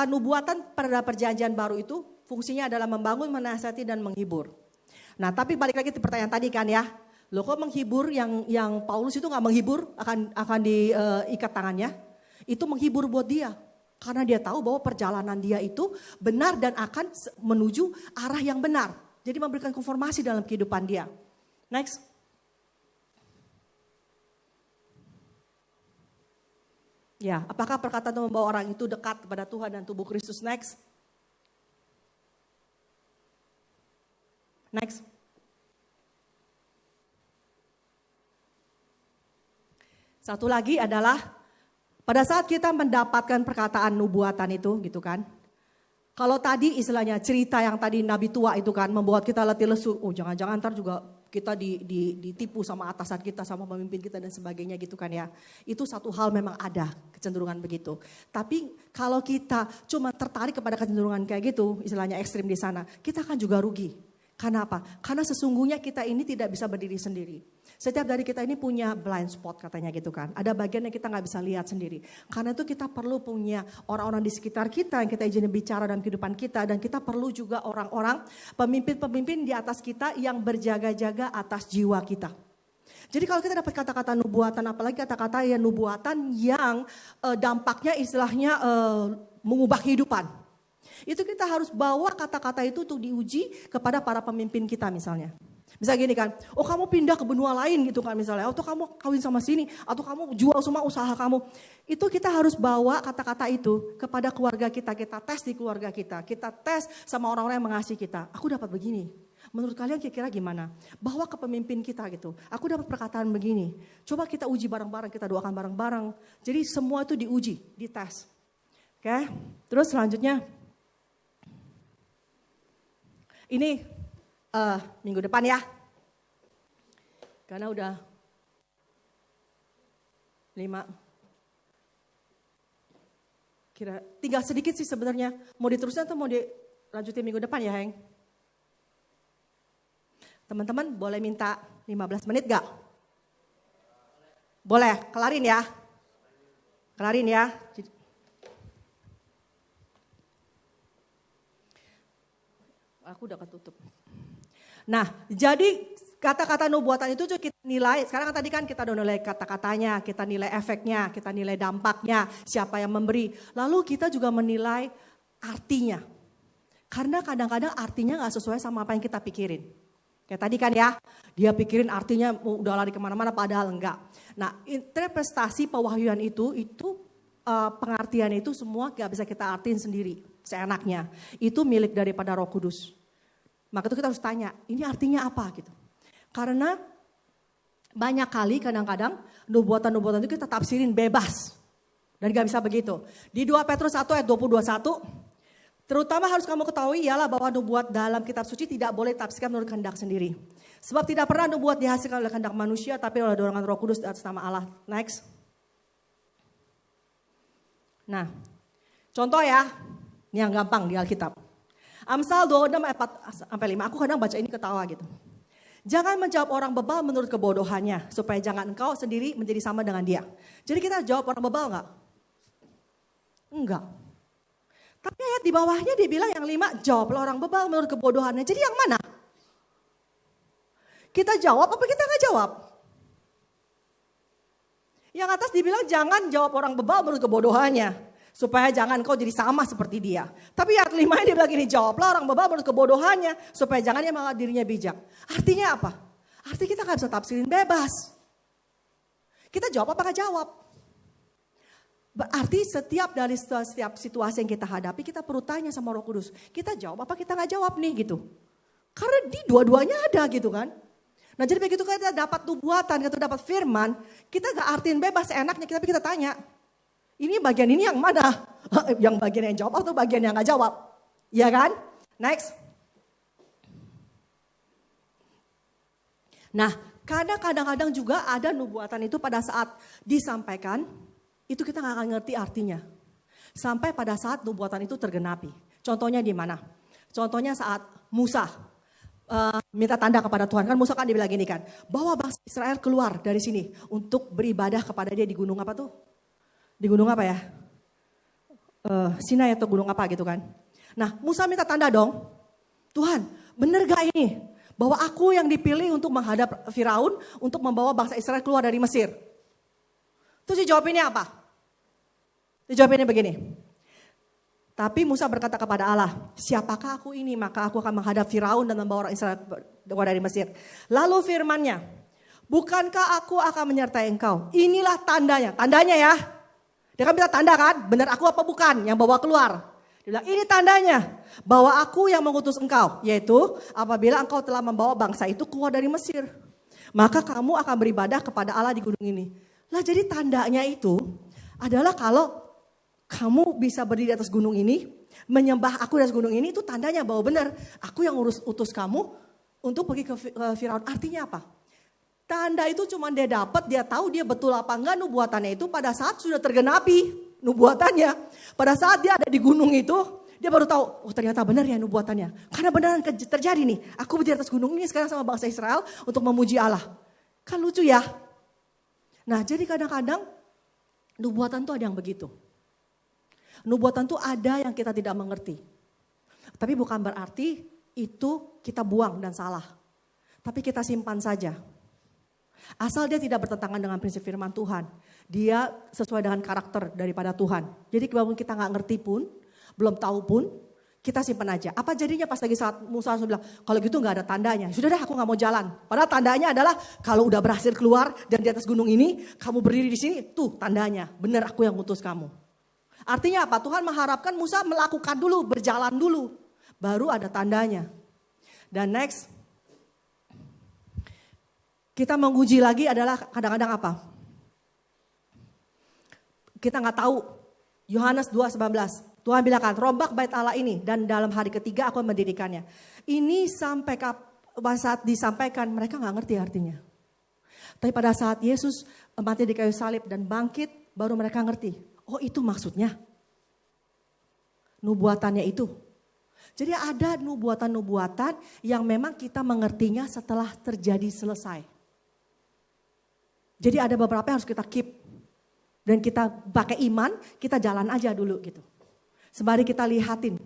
Speaker 2: nubuatan pada perjanjian baru itu fungsinya adalah membangun, menasihati dan menghibur. Nah tapi balik lagi ke pertanyaan tadi kan ya. Loh kok menghibur yang Paulus itu gak menghibur akan diikat tangannya. Itu menghibur buat dia. Karena dia tahu bahwa perjalanan dia itu benar dan akan menuju arah yang benar. Jadi memberikan konfirmasi dalam kehidupan dia. Next. Ya, apakah perkataan itu membawa orang itu dekat kepada Tuhan dan tubuh Kristus? Next. Next. Satu lagi adalah pada saat kita mendapatkan perkataan nubuatan itu gitu kan. Kalau tadi istilahnya cerita yang tadi Nabi tua itu kan membuat kita letih lesu. Oh jangan-jangan ntar juga kita ditipu sama atasan kita, sama pemimpin kita dan sebagainya gitu kan ya. Itu satu hal memang ada kecenderungan begitu. Tapi kalau kita cuma tertarik kepada kecenderungan kayak gitu, istilahnya ekstrim di sana, kita kan juga rugi. Karena apa? Karena sesungguhnya kita ini tidak bisa berdiri sendiri. Setiap dari kita ini punya blind spot katanya gitu kan. Ada bagian yang kita gak bisa lihat sendiri. Karena itu kita perlu punya orang-orang di sekitar kita yang kita izinin bicara dalam kehidupan kita. Dan kita perlu juga orang-orang, pemimpin-pemimpin di atas kita yang berjaga-jaga atas jiwa kita. Jadi kalau kita dapat kata-kata nubuatan, apalagi kata-kata yang nubuatan yang dampaknya istilahnya mengubah kehidupan. Itu kita harus bawa kata-kata itu untuk diuji kepada para pemimpin kita misalnya. Bisa gini kan, oh kamu pindah ke benua lain gitu kan misalnya, atau kamu kawin sama sini, atau kamu jual semua usaha kamu. Itu kita harus bawa kata-kata itu kepada keluarga kita tes di keluarga kita tes sama orang-orang yang mengasihi kita. Aku dapat begini, menurut kalian kira-kira gimana? Bawa ke pemimpin kita gitu, aku dapat perkataan begini. Coba kita uji bareng-bareng, kita doakan bareng-bareng. Jadi semua itu diuji, dites. Oke, terus selanjutnya. Ini minggu depan ya. Karena udah 5. Tinggal sedikit sih sebenarnya. Mau diteruskan atau mau dilanjutin minggu depan ya, Heng? Teman-teman boleh minta 15 menit gak? Boleh, kelarin ya. Kelarin ya. Aku udah ketutup. Nah, jadi kata-kata nubuatan itu kita nilai. Sekarang tadi kan kita udah nilai kata-katanya, kita nilai efeknya, kita nilai dampaknya, siapa yang memberi. Lalu kita juga menilai artinya. Karena kadang-kadang artinya gak sesuai sama apa yang kita pikirin. Kayak tadi kan ya, dia pikirin artinya udah lari kemana-mana padahal enggak. Nah, interpretasi pewahyuan itu pengertian itu semua gak bisa kita artiin sendiri, seenaknya. Itu milik daripada Roh Kudus. Maka itu kita harus tanya, ini artinya apa gitu. Karena banyak kali kadang-kadang nubuatan-nubuatan itu kita tafsirin bebas. Dan gak bisa begitu. Di 2 Petrus 1 ayat 20-21, terutama harus kamu ketahui ialah bahwa nubuat dalam kitab suci tidak boleh ditafsirkan menurut kehendak sendiri. Sebab tidak pernah nubuat dihasilkan oleh kehendak manusia, tapi oleh dorongan Roh Kudus atas nama Allah. Next. Nah, contoh ya, ini yang gampang di Alkitab. Amsal 26 ayat 4-5, aku kadang baca ini ketawa gitu. Jangan menjawab orang bebal menurut kebodohannya, supaya jangan engkau sendiri menjadi sama dengan dia. Jadi kita jawab orang bebal enggak? Enggak. Tapi ayat di bawahnya dia bilang yang 5, jawablah orang bebal menurut kebodohannya. Jadi yang mana? Kita jawab apa kita enggak jawab? Yang atas dibilang jangan jawab orang bebal menurut kebodohannya. Supaya jangan kau jadi sama seperti dia. Tapi ayat 5 dia bilang gini, jawablah orang bebal menurut kebodohannya. Supaya jangan dia menganggap dirinya bijak. Artinya apa? Artinya kita gak bisa tafsirin bebas. Kita jawab apa gak jawab? Berarti setiap situasi yang kita hadapi kita perlu tanya sama Roh Kudus. Kita jawab apa kita gak jawab nih gitu. Karena di dua-duanya ada gitu kan. Nah jadi begitu kita dapat nubuatan, kita dapat firman. Kita gak artiin bebas enaknya, tapi kita tanya. Ini bagian ini yang mana? Yang bagian yang jawab atau bagian yang gak jawab? Iya kan? Next. Nah, kadang-kadang juga ada nubuatan itu pada saat disampaikan, itu kita gak akan ngerti artinya. Sampai pada saat nubuatan itu tergenapi. Contohnya di mana? Contohnya saat Musa minta tanda kepada Tuhan. Kan Musa kan dibilang gini kan, bawa bangsa Israel keluar dari sini untuk beribadah kepada dia di gunung apa tuh? Di gunung apa ya? Sinai atau gunung apa gitu kan. Nah Musa minta tanda dong. Tuhan bener gak ini? Bahwa aku yang dipilih untuk menghadap Firaun untuk membawa bangsa Israel keluar dari Mesir. Terus dijawabinnya apa? Dijawabinnya begini. Tapi Musa berkata kepada Allah, siapakah aku ini? Maka aku akan menghadap Firaun dan membawa orang Israel keluar dari Mesir. Lalu firman-Nya, bukankah aku akan menyertai engkau? Inilah tandanya. Tandanya ya. Dia kan minta tanda kan? Benar aku apa bukan yang bawa keluar? Dia bilang ini tandanya bahwa aku yang mengutus engkau. Yaitu apabila engkau telah membawa bangsa itu keluar dari Mesir. Maka kamu akan beribadah kepada Allah di gunung ini. Lah jadi tandanya itu adalah kalau kamu bisa berdiri di atas gunung ini, menyembah aku di atas gunung ini, itu tandanya bahwa benar aku yang utus kamu untuk pergi ke Firaun. Artinya apa? Tanda itu cuma dia dapat, dia tahu dia betul apa enggak nubuatannya itu pada saat sudah tergenapi nubuatannya. Pada saat dia ada di gunung itu, dia baru tahu, oh ternyata benar ya nubuatannya. Karena beneran terjadi nih, aku berdiri di atas gunung ini sekarang sama bangsa Israel untuk memuji Allah. Kan lucu ya? Nah jadi kadang-kadang nubuatan itu ada yang begitu. Nubuatan itu ada yang kita tidak mengerti. Tapi bukan berarti itu kita buang dan salah. Tapi kita simpan saja. Asal dia tidak bertentangan dengan prinsip firman Tuhan. Dia sesuai dengan karakter daripada Tuhan. Jadi walaupun kita gak ngerti pun, belum tahu pun, kita simpan aja. Apa jadinya pas lagi saat Musa bilang, kalau gitu gak ada tandanya. Sudah deh aku gak mau jalan. Padahal tandanya adalah kalau udah berhasil keluar dan di atas gunung ini, kamu berdiri di sini, tuh tandanya. Benar aku yang ngutus kamu. Artinya apa? Tuhan mengharapkan Musa melakukan dulu, berjalan dulu. Baru ada tandanya. Dan next, kita menguji lagi adalah kadang-kadang apa? Kita gak tahu. Yohanes 2:19. Tuhan bilang kan, rombak bait Allah ini dan dalam hari ketiga aku mendirikannya. Ini sampai saat disampaikan mereka gak ngerti artinya. Tapi pada saat Yesus mati di kayu salib dan bangkit, baru mereka ngerti. Oh itu maksudnya. Nubuatannya itu. Jadi ada nubuatan-nubuatan yang memang kita mengertinya setelah terjadi selesai. Jadi ada beberapa yang harus kita keep. Dan kita pakai iman, kita jalan aja dulu gitu. Sembari kita lihatin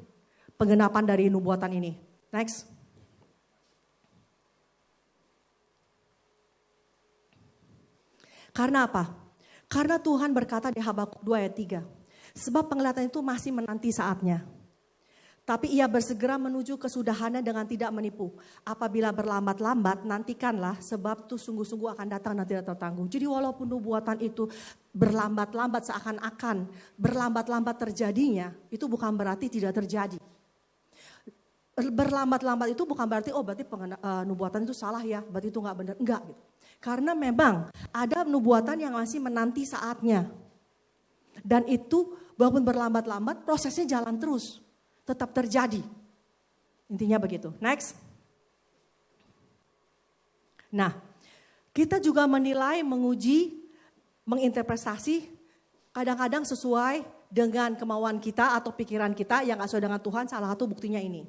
Speaker 2: penggenapan dari nubuatan ini. Next. Karena apa? Karena Tuhan berkata di Habakuk 2 ayat 3. Sebab penglihatan itu masih menanti saatnya. Tapi ia bersegera menuju kesudahannya dengan tidak menipu. Apabila berlambat-lambat nantikanlah sebab itu sungguh-sungguh akan datang dan tidak tertangguh. Jadi walaupun nubuatan itu berlambat-lambat seakan-akan berlambat-lambat terjadinya. Itu bukan berarti tidak terjadi. Berlambat-lambat itu bukan berarti oh berarti nubuatan itu salah ya. Berarti itu gak benar. Enggak gitu. Karena memang ada nubuatan yang masih menanti saatnya. Dan itu walaupun berlambat-lambat prosesnya jalan terus. Tetap terjadi. Intinya begitu. Next. Nah, kita juga menilai, menguji, menginterpretasi kadang-kadang sesuai dengan kemauan kita atau pikiran kita yang gak sesuai dengan Tuhan. Salah satu buktinya ini.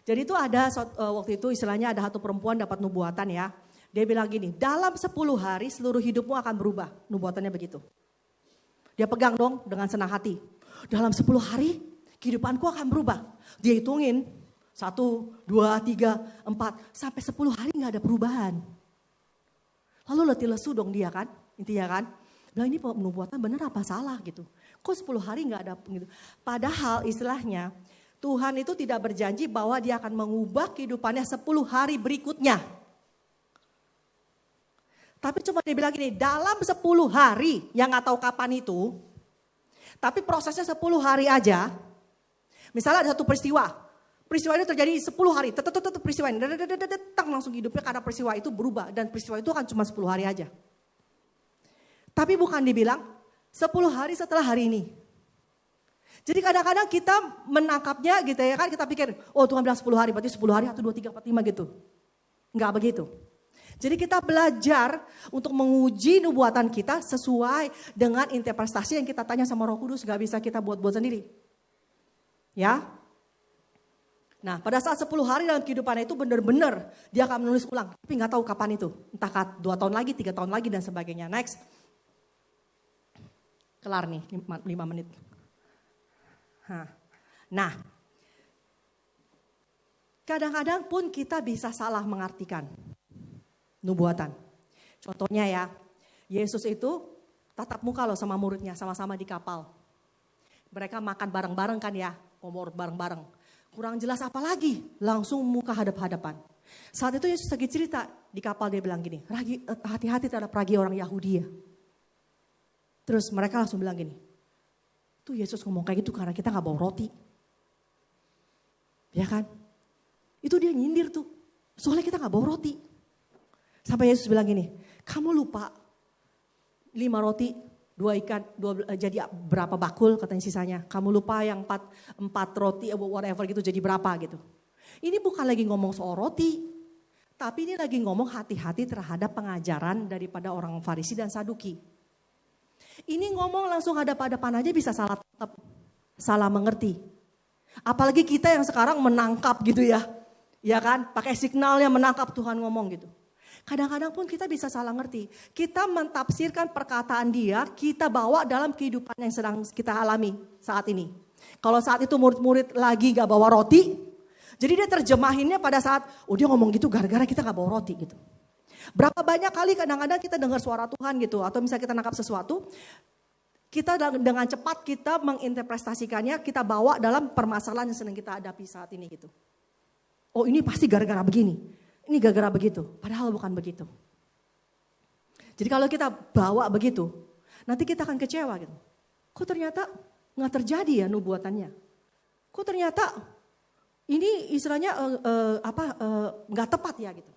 Speaker 2: Jadi itu ada waktu itu istilahnya ada satu perempuan dapat nubuatan ya. Dia bilang gini, dalam 10 hari seluruh hidupmu akan berubah. Nubuatannya begitu. Dia pegang dong dengan senang hati. Dalam 10 hari kehidupanku akan berubah. Dia hitungin 1, 2, 3, 4. Sampai 10 hari gak ada perubahan. Lalu letih lesu dong dia kan. Intinya kan. Bilang ini nubuatan benar apa salah gitu. Kok 10 hari gak ada gitu. Padahal istilahnya Tuhan itu tidak berjanji bahwa dia akan mengubah kehidupannya 10 hari berikutnya. Tapi cuma dia bilang gini, dalam 10 hari yang gak tahu kapan itu, tapi prosesnya 10 hari aja, misalnya ada satu peristiwa ini terjadi 10 hari, peristiwa ini, langsung hidupnya karena peristiwa itu berubah, dan peristiwa itu akan cuma 10 hari aja. Tapi bukan dibilang 10 hari setelah hari ini. Jadi kadang-kadang kita menangkapnya gitu ya kan, kita pikir, oh Tuhan bilang 10 hari, berarti 10 hari, 1, 2, 3, 4, 5 gitu. Enggak begitu. Jadi kita belajar untuk menguji nubuatan kita sesuai dengan interpretasi yang kita tanya sama Roh Kudus. Gak bisa kita buat-buat sendiri. Ya. Nah, pada saat 10 hari dalam kehidupannya itu benar-benar dia akan menulis ulang. Tapi nggak tahu kapan itu. Entah 2 tahun lagi, 3 tahun lagi dan sebagainya. Next. Kelar nih 5 menit. Nah, kadang-kadang pun kita bisa salah mengartikan nubuatan. Contohnya ya, Yesus itu tatap muka loh sama muridnya, sama-sama di kapal. Mereka makan bareng-bareng kan ya, ngomong bareng-bareng. Kurang jelas apa lagi, langsung muka hadap-hadapan. Saat itu Yesus lagi cerita di kapal, dia bilang gini, hati-hati terhadap ragi orang Yahudi ya. Terus mereka langsung bilang gini, tuh Yesus ngomong kayak gitu karena kita gak bawa roti. Ya kan? Itu dia nyindir tuh, soalnya kita gak bawa roti. Sampai Yesus bilang gini, kamu lupa 5 roti, 2 ikan, jadi berapa bakul katanya sisanya. Kamu lupa yang 4 roti, whatever gitu jadi berapa gitu. Ini bukan lagi ngomong soal roti. Tapi ini lagi ngomong hati-hati terhadap pengajaran daripada orang Farisi dan Saduki. Ini ngomong langsung hadap-hadapan aja bisa salah tangkap, salah mengerti. Apalagi kita yang sekarang menangkap gitu ya. Ya kan, pakai signalnya menangkap Tuhan ngomong gitu. Kadang-kadang pun kita bisa salah ngerti. Kita mentafsirkan perkataan dia, kita bawa dalam kehidupan yang sedang kita alami saat ini. Kalau saat itu murid-murid lagi gak bawa roti, jadi dia terjemahinnya pada saat, dia ngomong gitu gara-gara kita gak bawa roti gitu. Berapa banyak kali kadang-kadang kita dengar suara Tuhan gitu, atau misalnya kita nangkap sesuatu, kita dengan cepat kita menginterpretasikannya, kita bawa dalam permasalahan yang sedang kita hadapi saat ini gitu. Oh ini pasti gara-gara begini. Ini gara-gara begitu, padahal bukan begitu. Jadi kalau kita bawa begitu, nanti kita akan kecewa gitu. Kok ternyata nggak terjadi ya nubuatannya? Kok ternyata ini istilahnya nggak tepat ya gitu?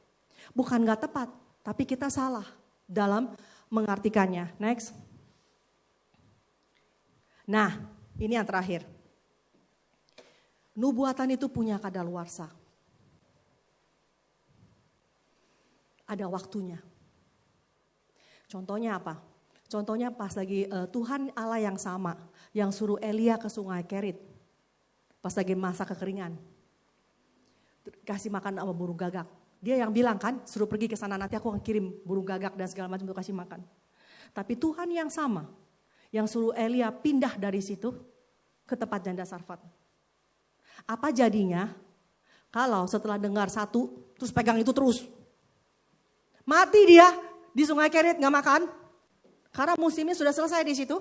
Speaker 2: Bukan nggak tepat, tapi kita salah dalam mengartikannya. Next. Nah, ini yang terakhir. Nubuatan itu punya kadaluarsa. Ada waktunya. Contohnya apa? Contohnya pas lagi Tuhan Allah yang sama, yang suruh Elia ke sungai Kerit. Pas lagi masa kekeringan. Kasih makan sama burung gagak. Dia yang bilang kan, suruh pergi ke sana nanti aku akan kirim burung gagak dan segala macam untuk kasih makan. Tapi Tuhan yang sama, yang suruh Elia pindah dari situ ke tempat janda Sarfat. Apa jadinya kalau setelah dengar satu, terus pegang itu terus? Mati dia di sungai Kerit gak makan. Karena musimnya sudah selesai di situ.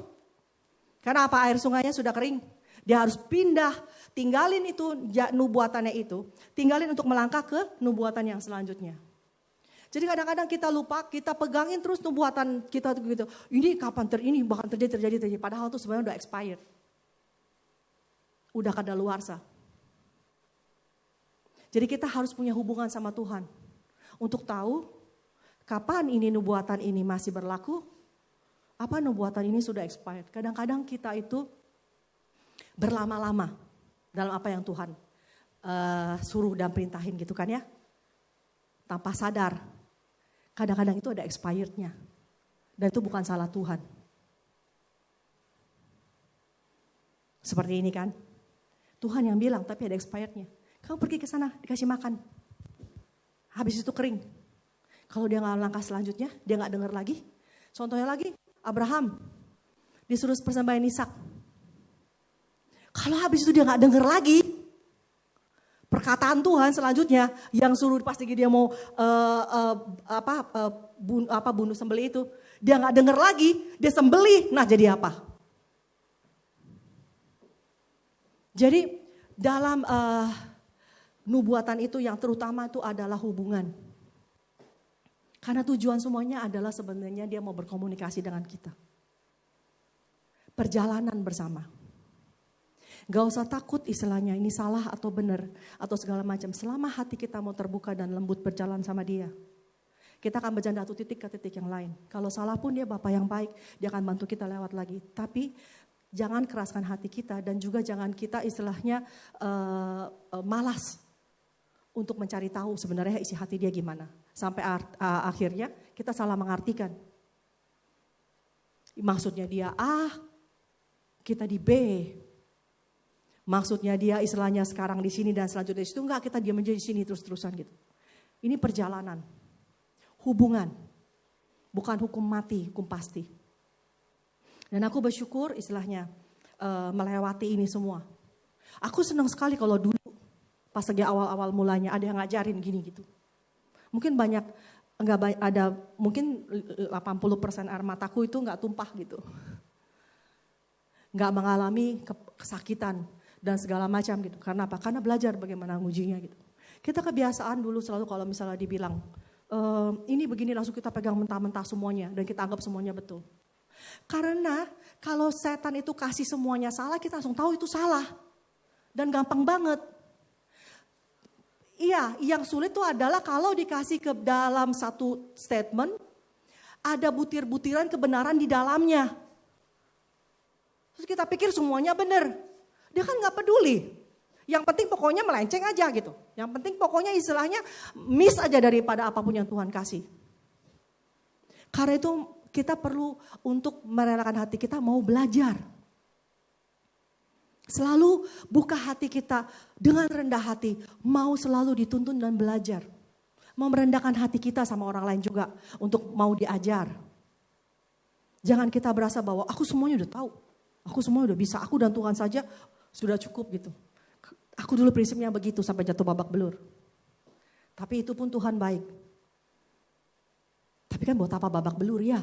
Speaker 2: Karena apa? Air sungainya sudah kering. Dia harus pindah, tinggalin itu nubuatannya itu. Tinggalin untuk melangkah ke nubuatan yang selanjutnya. Jadi kadang-kadang kita lupa, kita pegangin terus nubuatan kita gitu. Ini kapan ini bahkan terjadi. Padahal itu sebenarnya udah expired. Udah kadaluarsa. Jadi kita harus punya hubungan sama Tuhan. Untuk tahu kapan ini nubuatan ini masih berlaku, apa nubuatan ini sudah expired. Kadang-kadang kita itu berlama-lama dalam apa yang Tuhan suruh dan perintahin gitu kan ya. Tanpa sadar, kadang-kadang itu ada expirednya. Dan itu bukan salah Tuhan. Seperti ini kan. Tuhan yang bilang tapi ada expirednya. Kamu pergi ke sana dikasih makan. Habis itu kering. Kalau dia nggak langkah selanjutnya, dia nggak dengar lagi. Contohnya lagi, Abraham disuruh persembahan Ishak. Kalau habis itu dia nggak dengar lagi, perkataan Tuhan selanjutnya yang suruh pasti dia mau bunuh sembelih itu, dia nggak dengar lagi, dia sembelih. Nah jadi apa? Jadi dalam nubuatan itu yang terutama itu adalah hubungan. Karena tujuan semuanya adalah sebenarnya dia mau berkomunikasi dengan kita. Perjalanan bersama. Gak usah takut istilahnya ini salah atau benar atau segala macam. Selama hati kita mau terbuka dan lembut berjalan sama dia. Kita akan berjalan satu titik ke titik yang lain. Kalau salah pun dia Bapa yang baik, dia akan bantu kita lewat lagi. Tapi jangan keraskan hati kita dan juga jangan kita istilahnya malas untuk mencari tahu sebenarnya isi hati dia gimana. Sampai akhirnya kita salah mengartikan. Maksudnya dia A, kita di B. Maksudnya dia istilahnya sekarang di sini dan selanjutnya di situ, enggak, kita diam aja di sini terus-terusan gitu. Ini perjalanan, hubungan, bukan hukum mati, hukum pasti. Dan aku bersyukur istilahnya melewati ini semua. Aku senang sekali kalau dulu pas lagi awal-awal mulanya ada yang ngajarin gini gitu. Mungkin banyak, enggak ada, mungkin 80% air mataku itu enggak tumpah gitu. Enggak mengalami kesakitan dan segala macam gitu. Karena apa? Karena belajar bagaimana ngujinya gitu. Kita kebiasaan dulu selalu kalau misalnya dibilang, ini begini langsung kita pegang mentah-mentah semuanya dan kita anggap semuanya betul. Karena kalau setan itu kasih semuanya salah, kita langsung tahu itu salah. Dan gampang banget. Iya, yang sulit itu adalah kalau dikasih ke dalam satu statement, ada butir-butiran kebenaran di dalamnya. Terus kita pikir semuanya benar. Dia kan gak peduli. Yang penting pokoknya melenceng aja gitu. Yang penting pokoknya istilahnya miss aja daripada apapun yang Tuhan kasih. Karena itu kita perlu untuk merelakan hati kita mau belajar. Selalu buka hati kita dengan rendah hati. Mau selalu dituntun dan belajar. Mau merendahkan hati kita sama orang lain juga untuk mau diajar. Jangan kita berasa bahwa aku semuanya udah tahu. Aku semuanya udah bisa. Aku dan Tuhan saja sudah cukup gitu. Aku dulu prinsipnya begitu sampai jatuh babak belur. Tapi itu pun Tuhan baik. Tapi kan buat apa babak belur ya?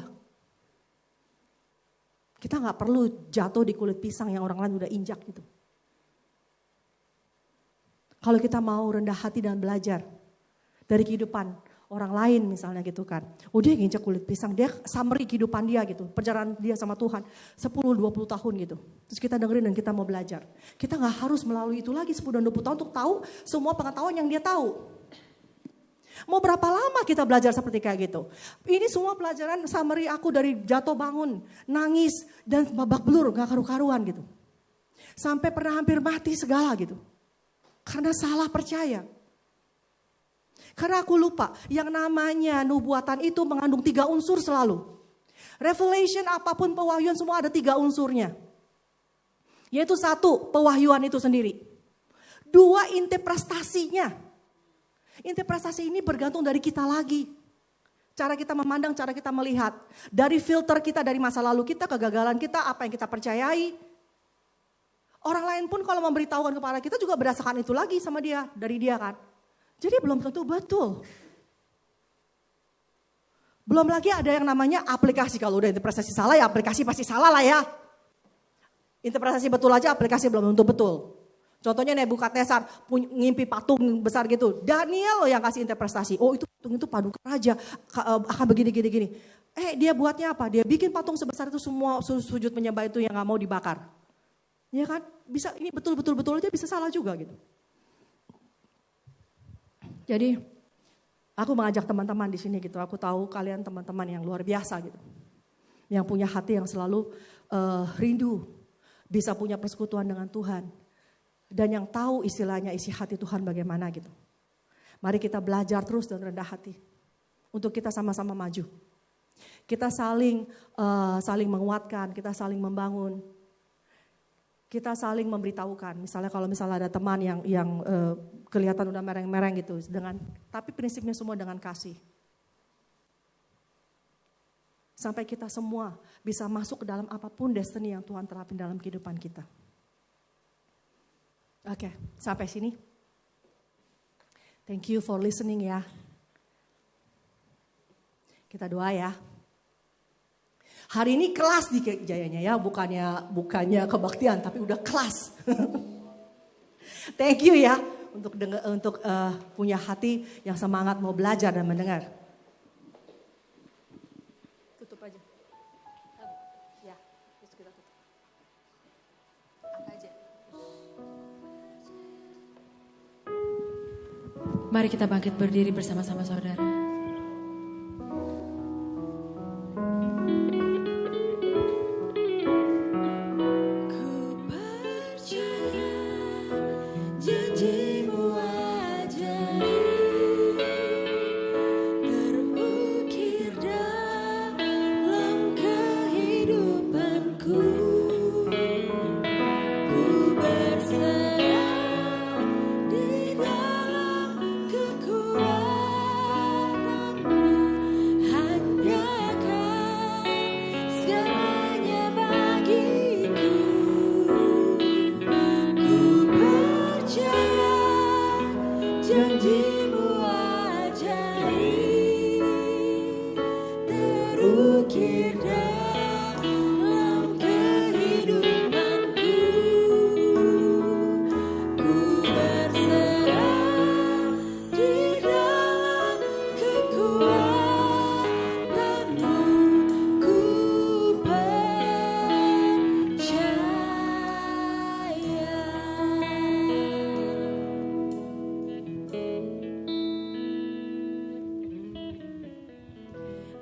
Speaker 2: Kita gak perlu jatuh di kulit pisang yang orang lain udah injak gitu. Kalau kita mau rendah hati dan belajar dari kehidupan orang lain misalnya gitu kan. Oh dia nginjak kulit pisang, dia summary kehidupan dia gitu. Perjalanan dia sama Tuhan 10-20 tahun gitu. Terus kita dengerin dan kita mau belajar. Kita gak harus melalui itu lagi 10 dan 20 tahun untuk tahu semua pengetahuan yang dia tahu. Mau berapa lama kita belajar seperti kayak gitu? Ini semua pelajaran summary aku dari jatuh bangun, nangis dan babak belur gak karu-karuan gitu. Sampai pernah hampir mati segala gitu. Karena salah percaya. Karena aku lupa, yang namanya nubuatan itu mengandung 3 unsur selalu. Revelation apapun pewahyuan semua ada 3 unsurnya. Yaitu 1, pewahyuan itu sendiri. 2, interpretasinya. Interpretasi ini bergantung dari kita lagi. Cara kita memandang, cara kita melihat. Dari filter kita dari masa lalu kita, kegagalan kita, apa yang kita percayai. Orang lain pun kalau memberitahukan kepada kita juga berdasarkan itu lagi sama dia, dari dia kan. Jadi belum tentu betul. Belum lagi ada yang namanya aplikasi. Kalau udah interpretasi salah ya aplikasi pasti salah lah ya. Interpretasi betul aja aplikasi belum tentu betul. Contohnya Nebukadnezar ngimpi patung besar gitu. Daniel loh yang kasih interpretasi. Oh itu patung itu paduka raja akan begini. Dia buatnya apa? Dia bikin patung sebesar itu semua sujud menyembah itu yang gak mau dibakar. Ya kan? Bisa ini betul aja bisa salah juga gitu. Jadi aku mengajak teman-teman di sini gitu. Aku tahu kalian teman-teman yang luar biasa gitu. Yang punya hati yang selalu rindu. Bisa punya persekutuan dengan Tuhan. Dan yang tahu istilahnya isi hati Tuhan bagaimana gitu. Mari kita belajar terus dan rendah hati. Untuk kita sama-sama maju. Kita saling menguatkan, kita saling membangun. Kita saling memberitahukan. Misalnya kalau misalnya ada teman yang kelihatan udah mereng-mereng gitu. Tapi prinsipnya semua dengan kasih. Sampai kita semua bisa masuk ke dalam apapun destiny yang Tuhan terapin dalam kehidupan kita. Oke, sampai sini. Thank you for listening ya. Kita doa ya. Hari ini kelas di Jayanya ya, bukannya kebaktian, tapi udah kelas. Thank you ya untuk punya hati yang semangat mau belajar dan mendengar. Tutup aja. Ya, terus kita tutup. Apa aja?
Speaker 3: Mari kita bangkit berdiri bersama-sama saudara.
Speaker 4: Ku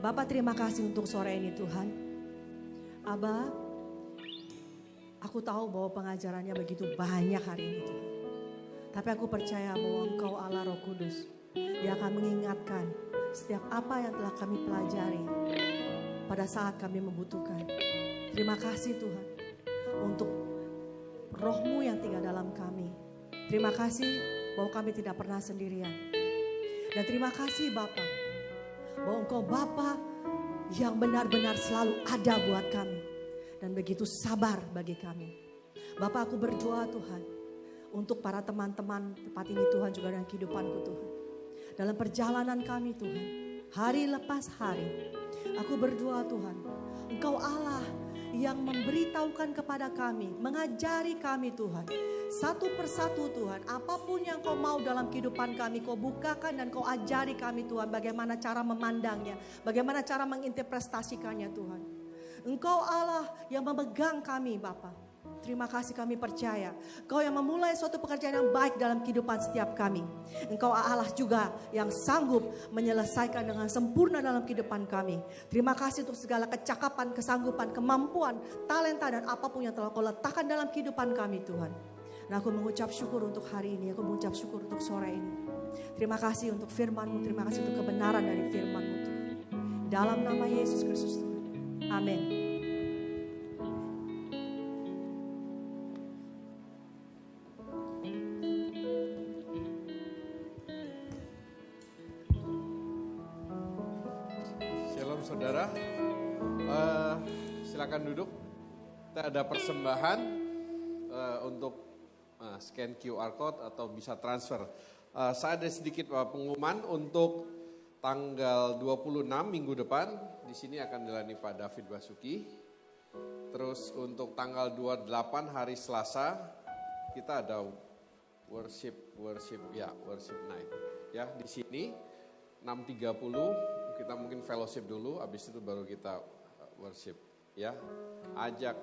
Speaker 2: Bapak terima kasih untuk sore ini Tuhan. Aba, aku tahu bahwa pengajarannya begitu banyak hari ini Tuhan. Tapi aku percaya bahwa Engkau Allah Roh Kudus yang akan mengingatkan setiap apa yang telah kami pelajari pada saat kami membutuhkan. Terima kasih Tuhan untuk Roh-Mu yang tinggal dalam kami. Terima kasih bahwa kami tidak pernah sendirian. Dan terima kasih Bapa, bahwa Engkau Bapa yang benar-benar selalu ada buat kami. Dan begitu sabar bagi kami. Bapa, aku berdoa Tuhan, untuk para teman-teman tempat ini Tuhan, juga dalam kehidupanku Tuhan. Dalam perjalanan kami Tuhan, hari lepas hari, aku berdoa Tuhan, Engkau Allah yang memberitahukan kepada kami, mengajari kami Tuhan. Satu persatu Tuhan, apapun yang Kau mau dalam kehidupan kami, Kau bukakan dan Kau ajari kami Tuhan, bagaimana cara memandangnya, bagaimana cara menginterpretasikannya Tuhan. Engkau Allah yang memegang kami Bapa. Terima kasih, kami percaya Kau yang memulai suatu pekerjaan yang baik dalam kehidupan setiap kami. Engkau Allah juga yang sanggup menyelesaikan dengan sempurna dalam kehidupan kami. Terima kasih untuk segala kecakapan, kesanggupan, kemampuan, talenta dan apapun yang telah Kau letakkan dalam kehidupan kami Tuhan. Nah, aku mengucap syukur untuk hari ini, aku mengucap syukur untuk sore ini. Terima kasih untuk firman-Mu, terima kasih untuk kebenaran dari firman-Mu Tuhan. Dalam nama Yesus Kristus Tuhan. Amin.
Speaker 4: Saudara, silakan duduk. Kita ada persembahan untuk scan QR code atau bisa transfer. Saya ada sedikit pengumuman untuk tanggal 26 minggu depan. Di sini akan dilayani Pak David Basuki. Terus untuk tanggal 28 hari Selasa kita ada worship night. Ya, di sini 6.30 kita mungkin fellowship dulu, habis itu baru kita worship, ya. Ajak